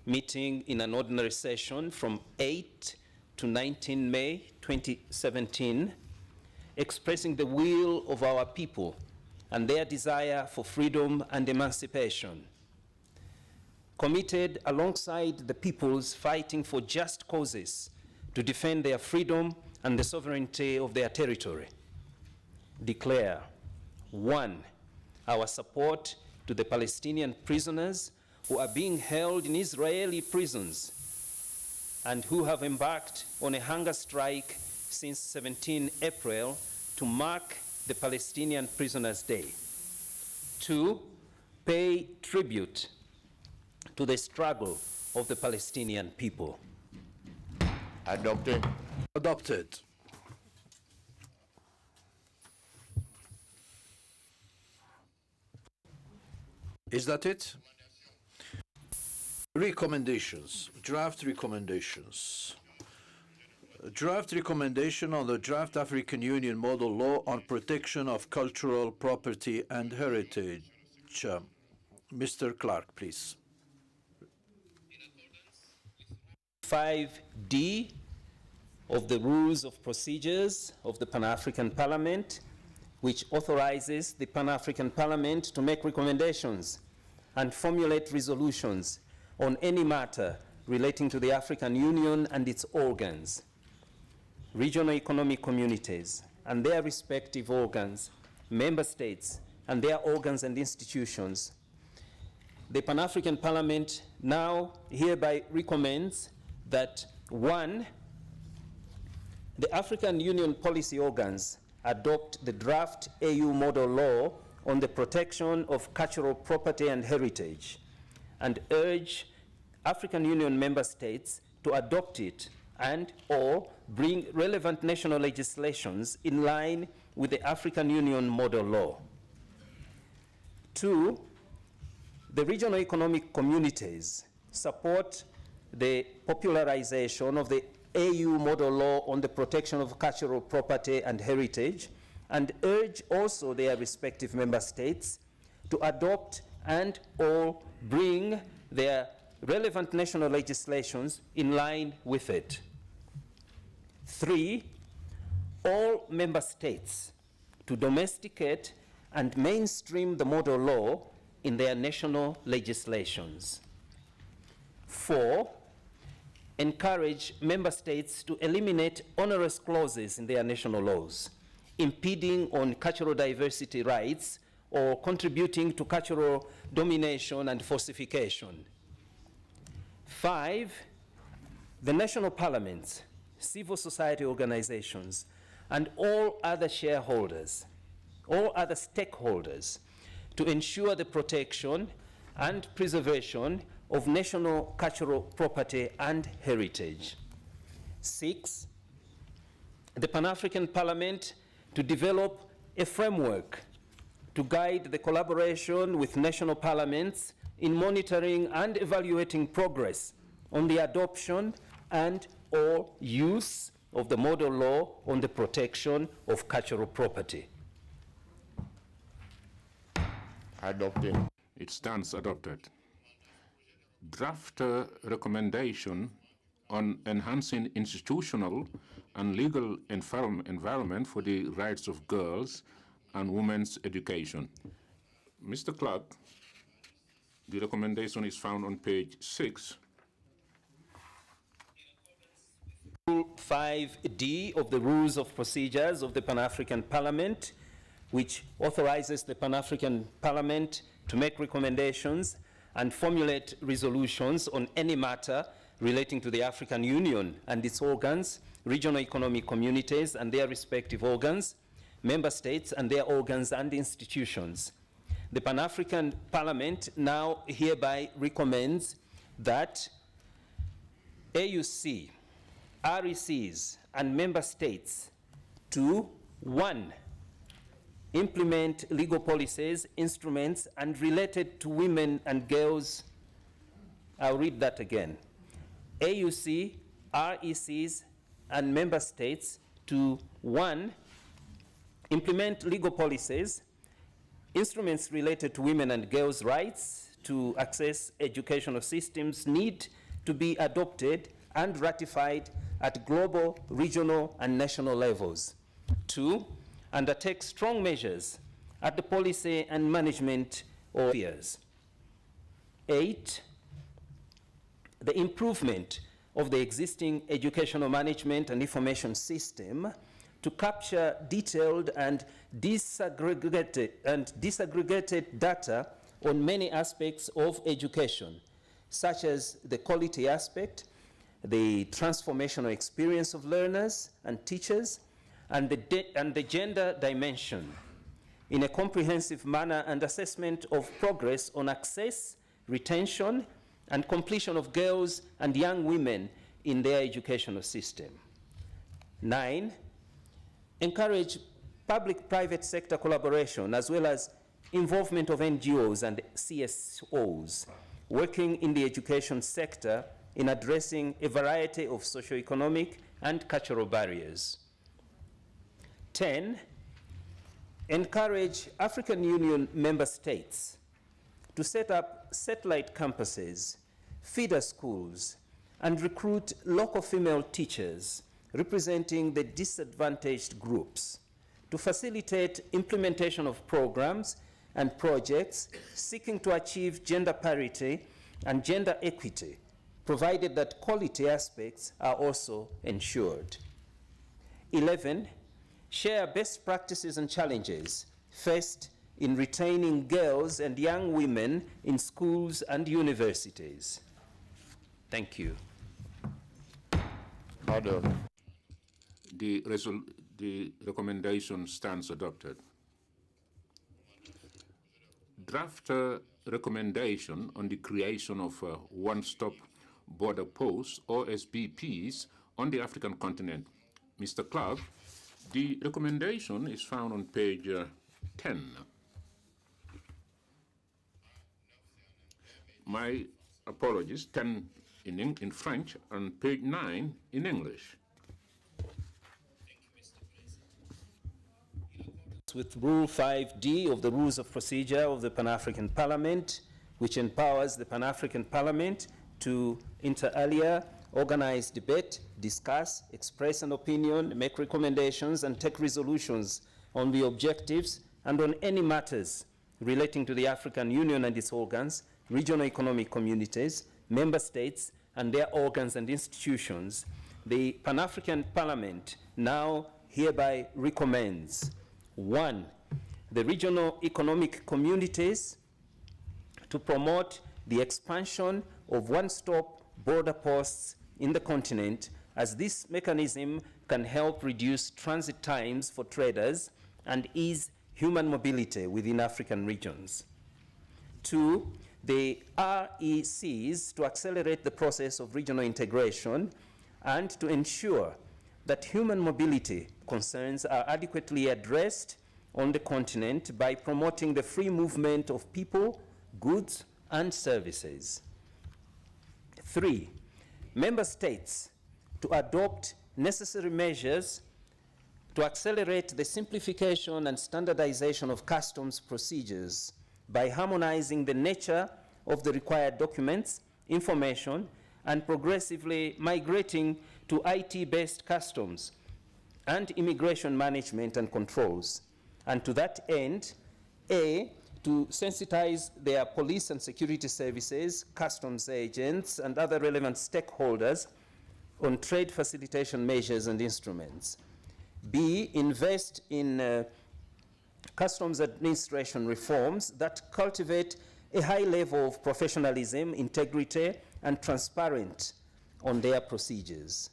meeting in an ordinary session from 8 to 19 May 2017, expressing the will of our people and their desire for freedom and emancipation, committed alongside the peoples fighting for just causes to defend their freedom and the sovereignty of their territory, declare, 1, our support to the Palestinian prisoners who are being held in Israeli prisons and who have embarked on a hunger strike since 17 April to mark the Palestinian Prisoners' Day. 2, pay tribute to the struggle of the Palestinian people. Adopté. Adopted. Is that it? Recommendations, draft recommendations. A draft recommendation on the draft African Union model law on protection of cultural property and heritage. Mr. Clark, please. 5D of the Rules of Procedures of the Pan-African Parliament, which authorizes the Pan-African Parliament to make recommendations and formulate resolutions on any matter relating to the African Union and its organs, regional economic communities, and their respective organs, member states, and their organs and institutions. The Pan-African Parliament now hereby recommends that 1, the African Union policy organs adopt the draft AU model law on the protection of cultural property and heritage, and urge African Union member states to adopt it and or bring relevant national legislations in line with the African Union model law. 2, the regional economic communities support the popularization of the AU model law on the protection of cultural property and heritage, and urge also their respective member states to adopt and or bring their relevant national legislations in line with it. 3, all member states to domesticate and mainstream the model law in their national legislations. 4, encourage member states to eliminate onerous clauses in their national laws, impeding on cultural diversity rights or contributing to cultural domination and falsification. 5, the national parliaments, civil society organizations, and all other shareholders, all other stakeholders, to ensure the protection and preservation of national cultural property and heritage. 6, the Pan-African Parliament to develop a framework to guide the collaboration with national parliaments in monitoring and evaluating progress on the adoption and or use of the model law on the protection of cultural property. Adopted. It stands adopted. Draft recommendation on enhancing institutional and legal environment for the rights of girls and women's education. Mr. Clerk, the recommendation is found on page 6. Rule 5D of the Rules of Procedures of the Pan-African Parliament, which authorizes the Pan-African Parliament to make recommendations and formulate resolutions on any matter relating to the African Union and its organs, regional economic communities and their respective organs, member states and their organs and institutions. The Pan-African Parliament now hereby recommends that AUC, RECs, and member states to 1, implement legal policies, instruments, and related to women and girls. I'll read that again. AUC, RECs, and member states to 1, implement legal policies, instruments related to women and girls' rights to access educational systems need to be adopted and ratified at global, regional, and national levels. 2, undertake strong measures at the policy and management of spheres. 8, the improvement of the existing educational management and information system to capture detailed and disaggregated data on many aspects of education, such as the quality aspect, the transformational experience of learners and teachers, and the gender dimension in a comprehensive manner, and assessment of progress on access, retention, and completion of girls and young women in their educational system. 9, encourage public-private sector collaboration as well as involvement of NGOs and CSOs working in the education sector in addressing a variety of socioeconomic and cultural barriers. 10, encourage African Union member states to set up satellite campuses, feeder schools, and recruit local female teachers representing the disadvantaged groups to facilitate implementation of programs and projects seeking to achieve gender parity and gender equity, provided that quality aspects are also ensured. 11, share best practices and challenges faced in retaining girls and young women in schools and universities. Thank you. Order. The recommendation stands adopted. Draft recommendation on the creation of one-stop border posts, OSBPs, on the African continent. Mr. Clark, the recommendation is found on page 10. My apologies, 10 in French and page 9 in English. With Rule 5D of the Rules of Procedure of the Pan-African Parliament, which empowers the Pan-African Parliament to inter alia, organize debate, discuss, express an opinion, make recommendations, and take resolutions on the objectives and on any matters relating to the African Union and its organs, regional economic communities, member states, and their organs and institutions. The Pan-African Parliament now hereby recommends: 1, the regional economic communities to promote the expansion of one-stop border posts in the continent, as this mechanism can help reduce transit times for traders and ease human mobility within African regions. 2, the RECs to accelerate the process of regional integration and to ensure that human mobility concerns are adequately addressed on the continent by promoting the free movement of people, goods, and services. 3, member states to adopt necessary measures to accelerate the simplification and standardization of customs procedures by harmonizing the nature of the required documents, information, and progressively migrating to IT-based customs and immigration management and controls. And to that end, A, to sensitize their police and security services, customs agents, and other relevant stakeholders on trade facilitation measures and instruments. B, invest in customs administration reforms that cultivate a high level of professionalism, integrity, and transparency on their procedures.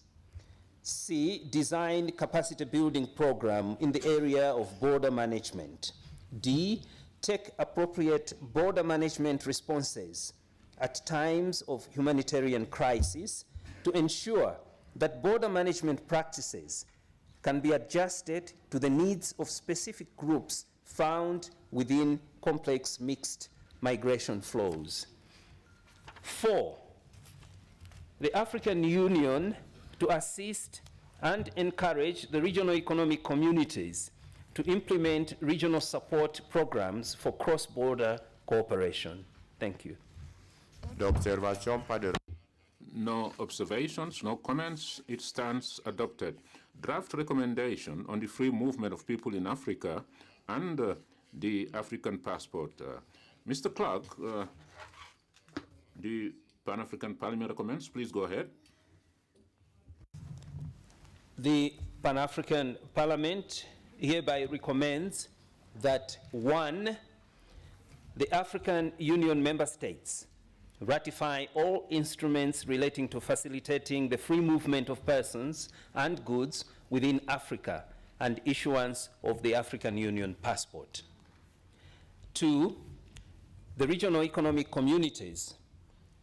C, design capacity building program in the area of border management. D, take appropriate border management responses at times of humanitarian crisis to ensure that border management practices can be adjusted to the needs of specific groups found within complex mixed migration flows. 4, the African Union to assist and encourage the regional economic communities to implement regional support programs for cross-border cooperation. Thank you. No observations, no comments. It stands adopted. Draft recommendation on the free movement of people in Africa and the African passport. Mr. Clark, the Pan-African Parliament recommends. Please go ahead. The Pan-African Parliament hereby recommends that 1, the African Union member states ratify all instruments relating to facilitating the free movement of persons and goods within Africa and issuance of the African Union passport. 2, the regional economic communities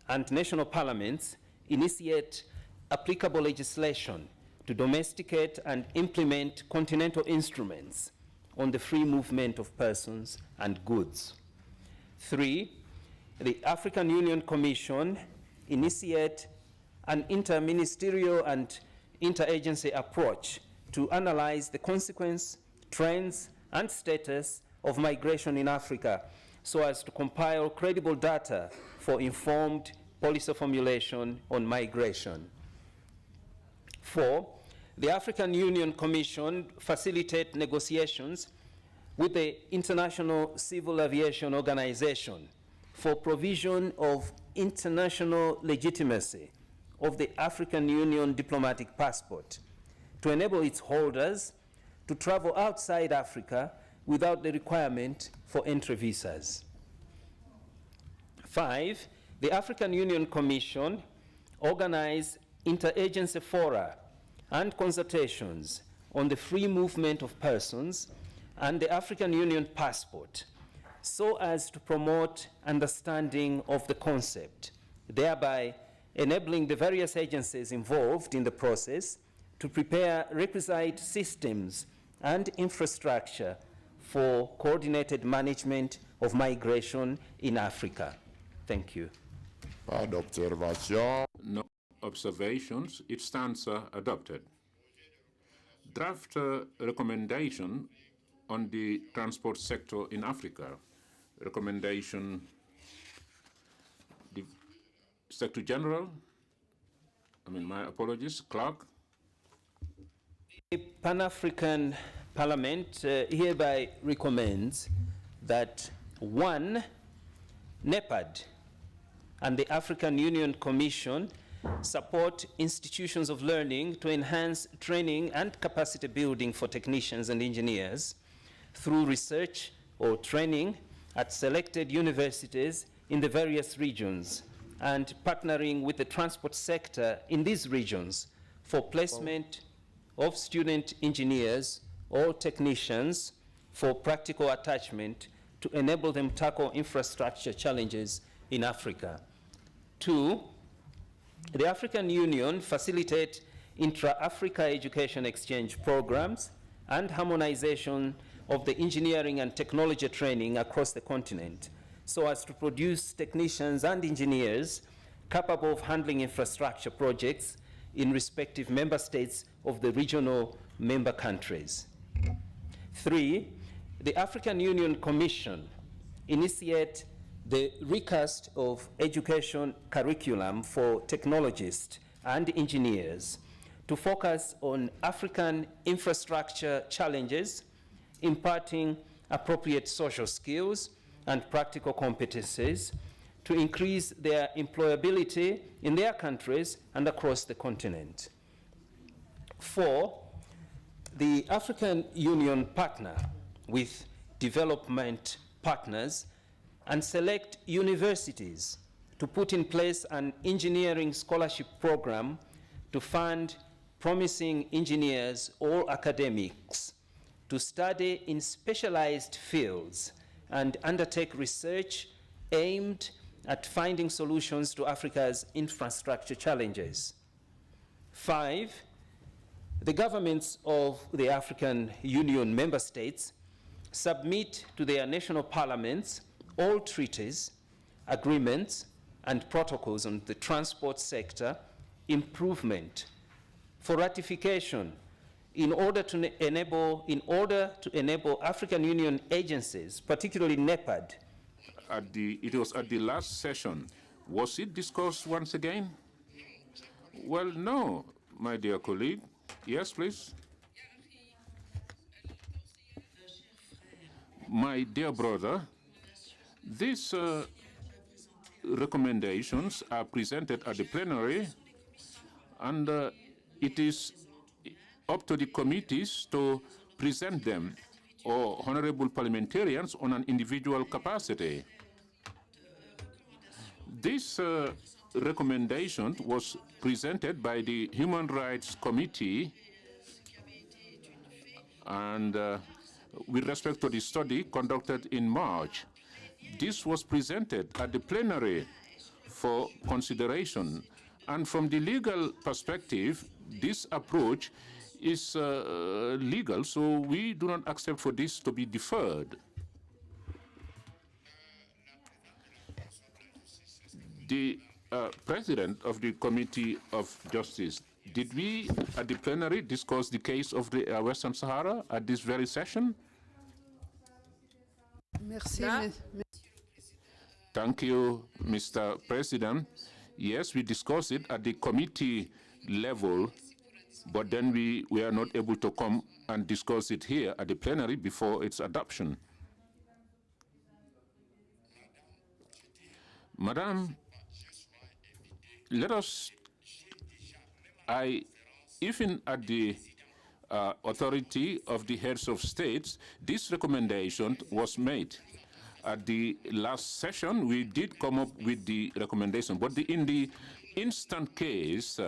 and national parliaments initiate applicable legislation to domesticate and implement continental instruments on the free movement of persons and goods. 3, the African Union Commission initiate an interministerial and interagency approach to analyze the consequence, trends, and status of migration in Africa so as to compile credible data for informed policy formulation on migration. 4, the African Union Commission facilitate negotiations with the International Civil Aviation Organization for provision of international legitimacy of the African Union diplomatic passport to enable its holders to travel outside Africa without the requirement for entry visas. 5, the African Union Commission organize interagency fora and consultations on the free movement of persons and the African Union passport, so as to promote understanding of the concept, thereby enabling the various agencies involved in the process to prepare requisite systems and infrastructure for coordinated management of migration in Africa. Thank you. Pas d'observation. No observations. It stands adopted. Draft recommendation on the transport sector in Africa. Recommendation, the Secretary General, my apologies, Clerk. The Pan-African Parliament hereby recommends that 1, NEPAD and the African Union Commission support institutions of learning to enhance training and capacity building for technicians and engineers through research or training at selected universities in the various regions, and partnering with the transport sector in these regions for placement of student engineers or technicians for practical attachment to enable them tackle infrastructure challenges in Africa. 2, the African Union facilitate intra-Africa education exchange programs and harmonization of the engineering and technology training across the continent, so as to produce technicians and engineers capable of handling infrastructure projects in respective member states of the regional member countries. 3, the African Union Commission initiate the recast of education curriculum for technologists and engineers to focus on African infrastructure challenges, imparting appropriate social skills and practical competencies to increase their employability in their countries and across the continent. 4, the African Union partner with development partners and select universities to put in place an engineering scholarship program to fund promising engineers or academics to study in specialized fields and undertake research aimed at finding solutions to Africa's infrastructure challenges. 5, the governments of the African Union member states submit to their national parliaments all treaties, agreements, and protocols on the transport sector improvement for ratification in order to enable African Union agencies, particularly NEPAD. It was at the last session. Was it discussed once again? Well, no, my dear colleague. Yes, please. My dear brother, these recommendations are presented at the plenary, and it is up to the committees to present them, or honorable parliamentarians, on an individual capacity. This recommendation was presented by the Human Rights Committee, and with respect to the study conducted in March, this was presented at the plenary for consideration. And from the legal perspective, this approach is legal, so we do not accept for this to be deferred. The president of the Committee of Justice, did we at the plenary discuss the case of the Western Sahara at this very session? Merci. Thank you, Mr. President. Yes, we discussed it at the committee level, but then we were not able to come and discuss it here at the plenary before its adoption. Madam, let us, even at the authority of the heads of states, this recommendation was made. At the last session, we did come up with the recommendation, but in the instant case,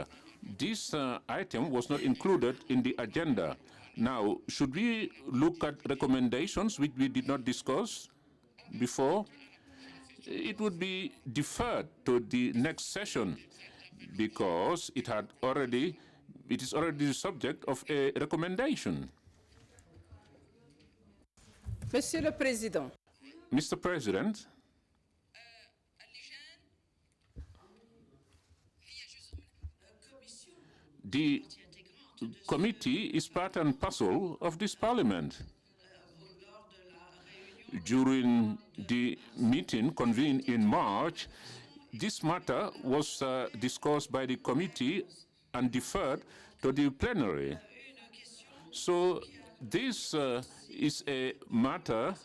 this item was not included in the agenda. Now, should we look at recommendations which we did not discuss before? It would be deferred to the next session because it is already the subject of a recommendation. Monsieur le Président. Mr. President, the committee is part and parcel of this parliament. During the meeting convened in March, this matter was discussed by the committee and deferred to the plenary. So this is a matter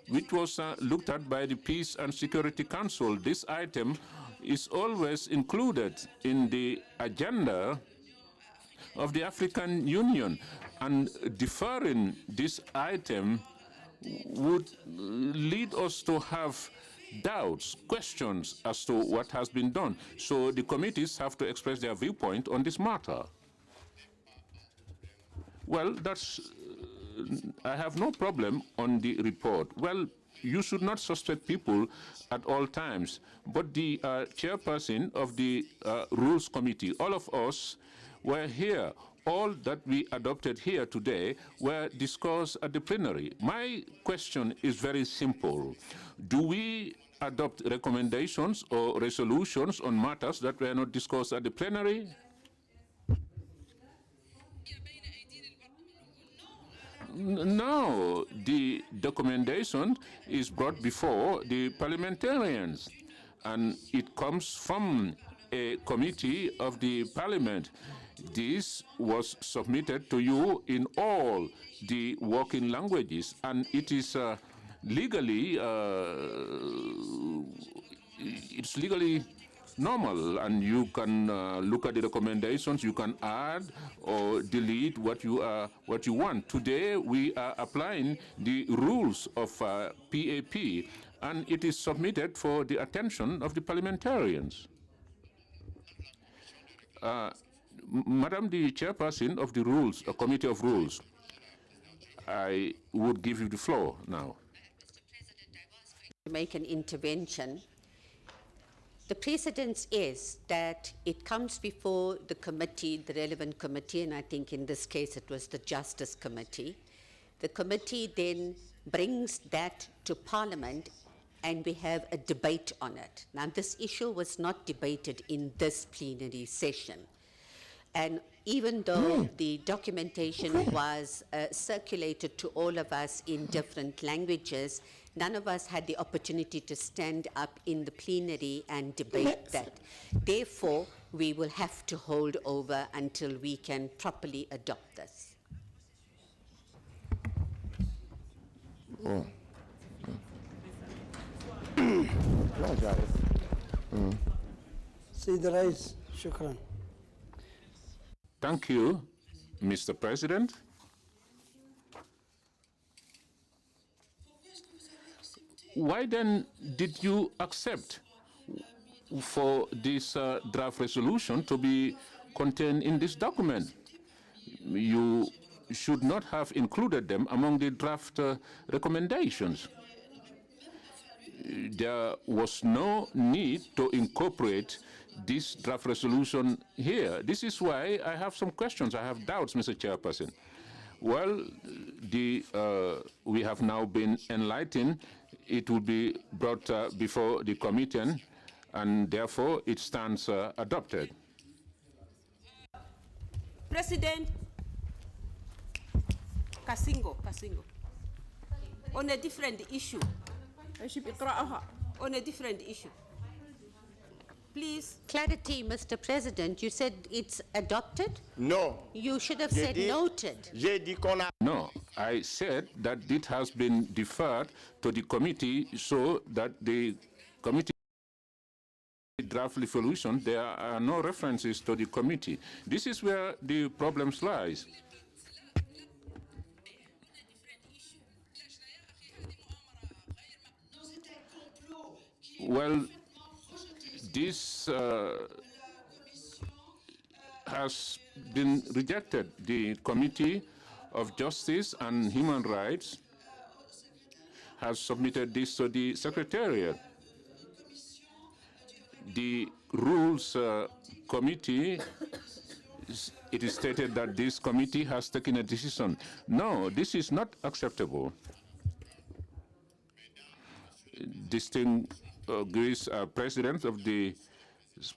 which was looked at by the Peace and Security Council. This item is always included in the agenda of the African Union, and deferring this item would lead us to have doubts, questions as to what has been done. So the committees have to express their viewpoint on this matter. Well, I have no problem on the report. Well, you should not suspect people at all times, but the chairperson of the Rules Committee, all of us were here. All that we adopted here today were discussed at the plenary. My question is very simple. Do we adopt recommendations or resolutions on matters that were not discussed at the plenary? No, the documentation is brought before the parliamentarians, and it comes from a committee of the parliament. This was submitted to you in all the working languages, and it is legally normal, and you can look at the recommendations. You can add or delete what you want. Today we are applying the rules of PAP, and it is submitted for the attention of the parliamentarians. Madam the Chairperson of the Rules, Committee of Rules, I would give you the floor now. To make an intervention. The precedence is that it comes before the committee, the relevant committee, and I think in this case it was the Justice Committee. The committee then brings that to Parliament and we have a debate on it. Now, this issue was not debated in this plenary session. And even though the documentation was circulated to all of us in different languages, none of us had the opportunity to stand up in the plenary and debate that. Therefore, we will have to hold over until we can properly adopt this. Sayyid Rais, shukran. Thank you, Mr. President. Why then did you accept for this draft resolution to be contained in this document? You should not have included them among the draft recommendations. There was no need to incorporate this draft resolution here. This is why I have some questions. I have doubts, Mr. Chairperson. Well, we have now been enlightened. It will be brought before the committee, and therefore it stands adopted. President Kasingo, on a different issue. On a different issue. Please. Clarity, Mr. President. You said it's adopted? No. You should have said noted. No, I said that it has been deferred to the committee so that the committee draft resolution, there are no references to the committee. This is where the problem lies. Well, this has been rejected. The Committee of Justice and Human Rights has submitted this to the Secretariat. The Rules Committee, it is stated that this committee has taken a decision. No, this is not acceptable. Distinguished presidents of the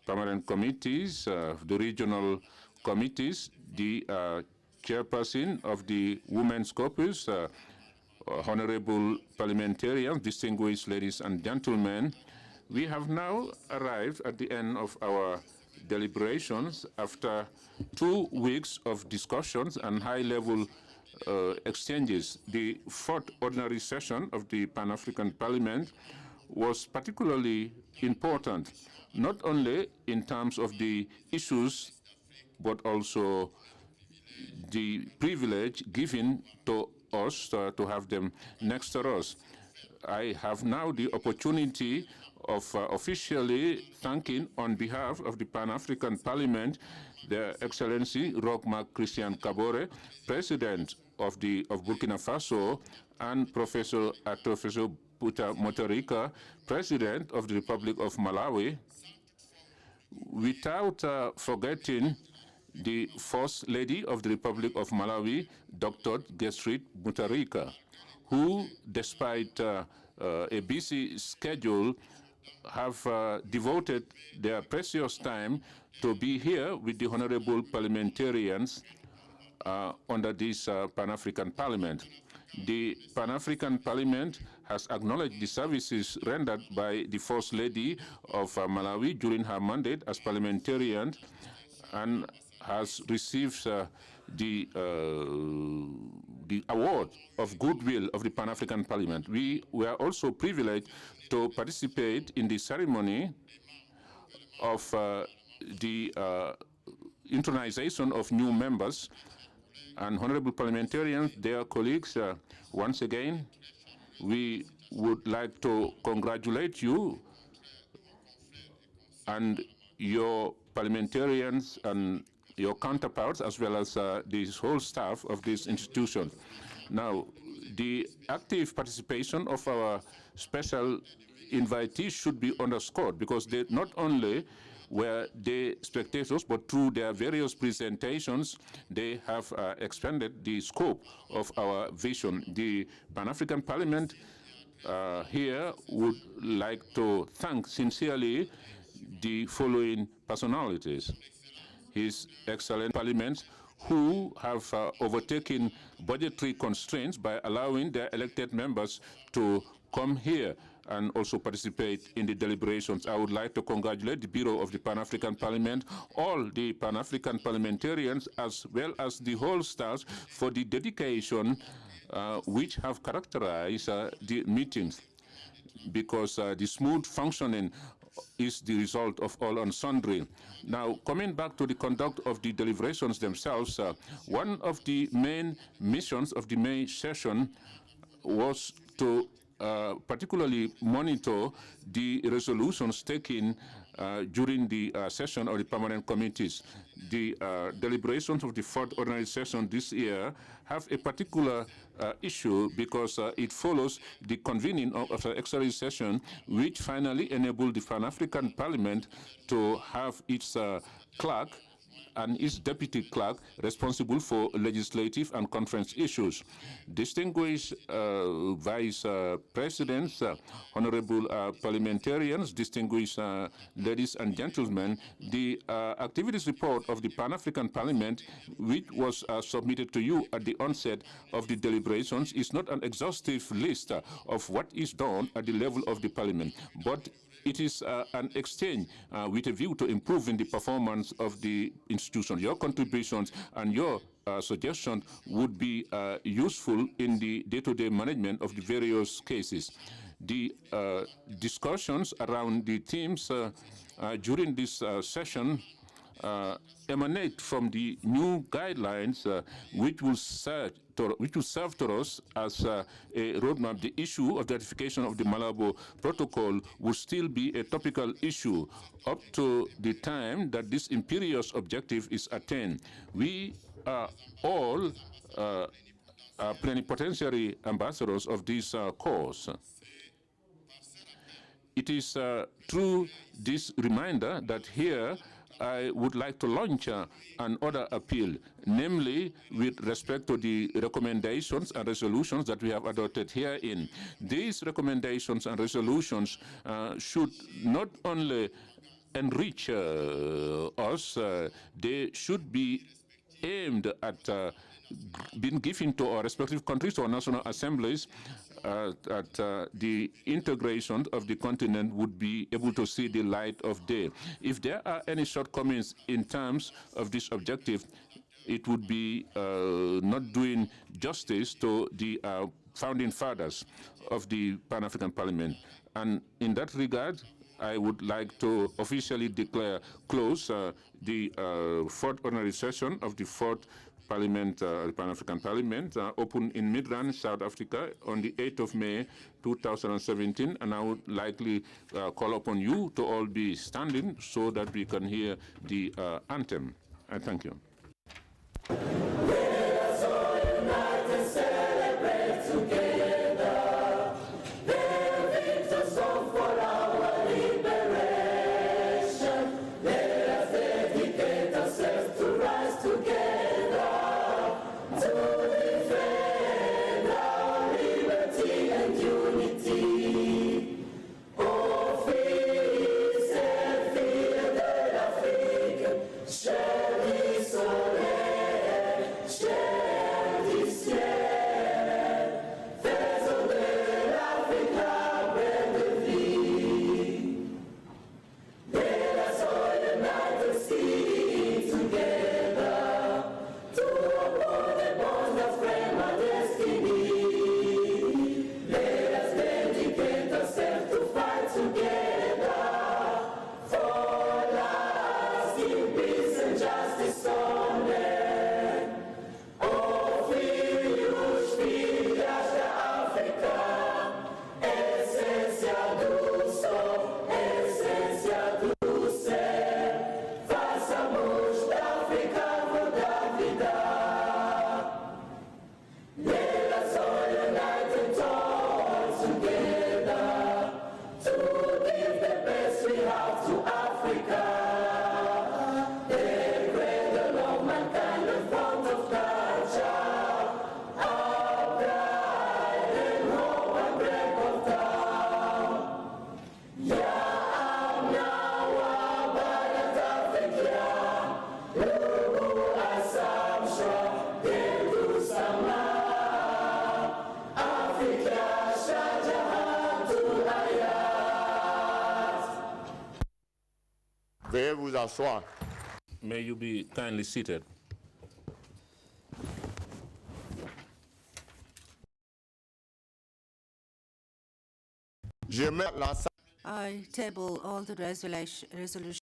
permanent committees, the regional committees, the chairperson of the Women's Caucus, honorable parliamentarians, distinguished ladies and gentlemen, we have now arrived at the end of our deliberations after 2 weeks of discussions and high-level exchanges. The fourth ordinary session of the Pan-African Parliament was particularly important, not only in terms of the issues, but also the privilege given to us to have them next to us. I have now the opportunity of officially thanking on behalf of the Pan-African Parliament Their Excellency Roch-Marc Christian Kabore, President of Burkina Faso, and Professor Atofeso Puta Mutharika, President of the Republic of Malawi, without forgetting the First Lady of the Republic of Malawi, Dr. Gertrude Mutharika, who, despite a busy schedule, have devoted their precious time to be here with the honorable parliamentarians under this Pan-African Parliament. The Pan-African Parliament has acknowledged the services rendered by the First Lady of Malawi during her mandate as parliamentarian and has received the award of goodwill of the Pan-African Parliament. We were also privileged to participate in the ceremony of the intronization of new members. And honorable parliamentarians, dear colleagues, once again, we would like to congratulate you and your parliamentarians and your counterparts, as well as the whole staff of this institution. Now, the active participation of our special invitees should be underscored, because they not only were they spectators, but through their various presentations, they have expanded the scope of our vision. The Pan-African Parliament here would like to thank sincerely the following personalities: His Excellent Parliament, who have overtaken budgetary constraints by allowing their elected members to come here and also participate in the deliberations. I would like to congratulate the Bureau of the Pan-African Parliament, all the Pan-African parliamentarians, as well as the whole staff, for the dedication which have characterized the meetings, because the smooth functioning is the result of all and sundry. Now, coming back to the conduct of the deliberations themselves, one of the main missions of the May session was to particularly monitor the resolutions taken during the session of the permanent committees. The deliberations of the fourth ordinary session this year have a particular issue, because it follows the convening of an extraordinary session, which finally enabled the Pan-African Parliament to have its clerk and its deputy clerk responsible for legislative and conference issues. Distinguished vice presidents, honorable parliamentarians, distinguished ladies and gentlemen, the activities report of the Pan-African Parliament, which was submitted to you at the onset of the deliberations, is not an exhaustive list of what is done at the level of the Parliament, but it is an exchange with a view to improving the performance of the institution. Your contributions and your suggestions would be useful in the day-to-day management of the various cases. The discussions around the themes during this session emanate from the new guidelines which will serve to us as a roadmap. The issue of the ratification of the Malabo Protocol will still be a topical issue up to the time that this imperious objective is attained. We are all plenipotentiary ambassadors of this cause. It is through this reminder that here I would like to launch another appeal, namely with respect to the recommendations and resolutions that we have adopted herein. These recommendations and resolutions should not only enrich us, they should be aimed at being given to our respective countries or national assemblies, that the integration of the continent would be able to see the light of day. If there are any shortcomings in terms of this objective, it would be not doing justice to the founding fathers of the Pan-African Parliament. And in that regard, I would like to officially declare close the fourth ordinary session of the fourth Parliament, the Pan-African Parliament, open in Midrand, South Africa, on the 8th of May, 2017, and I would likely call upon you to all be standing so that we can hear the anthem. And thank you. Veuillez vous asseoir. May you be kindly seated. Je mets l'ensemble. I table all the resolutions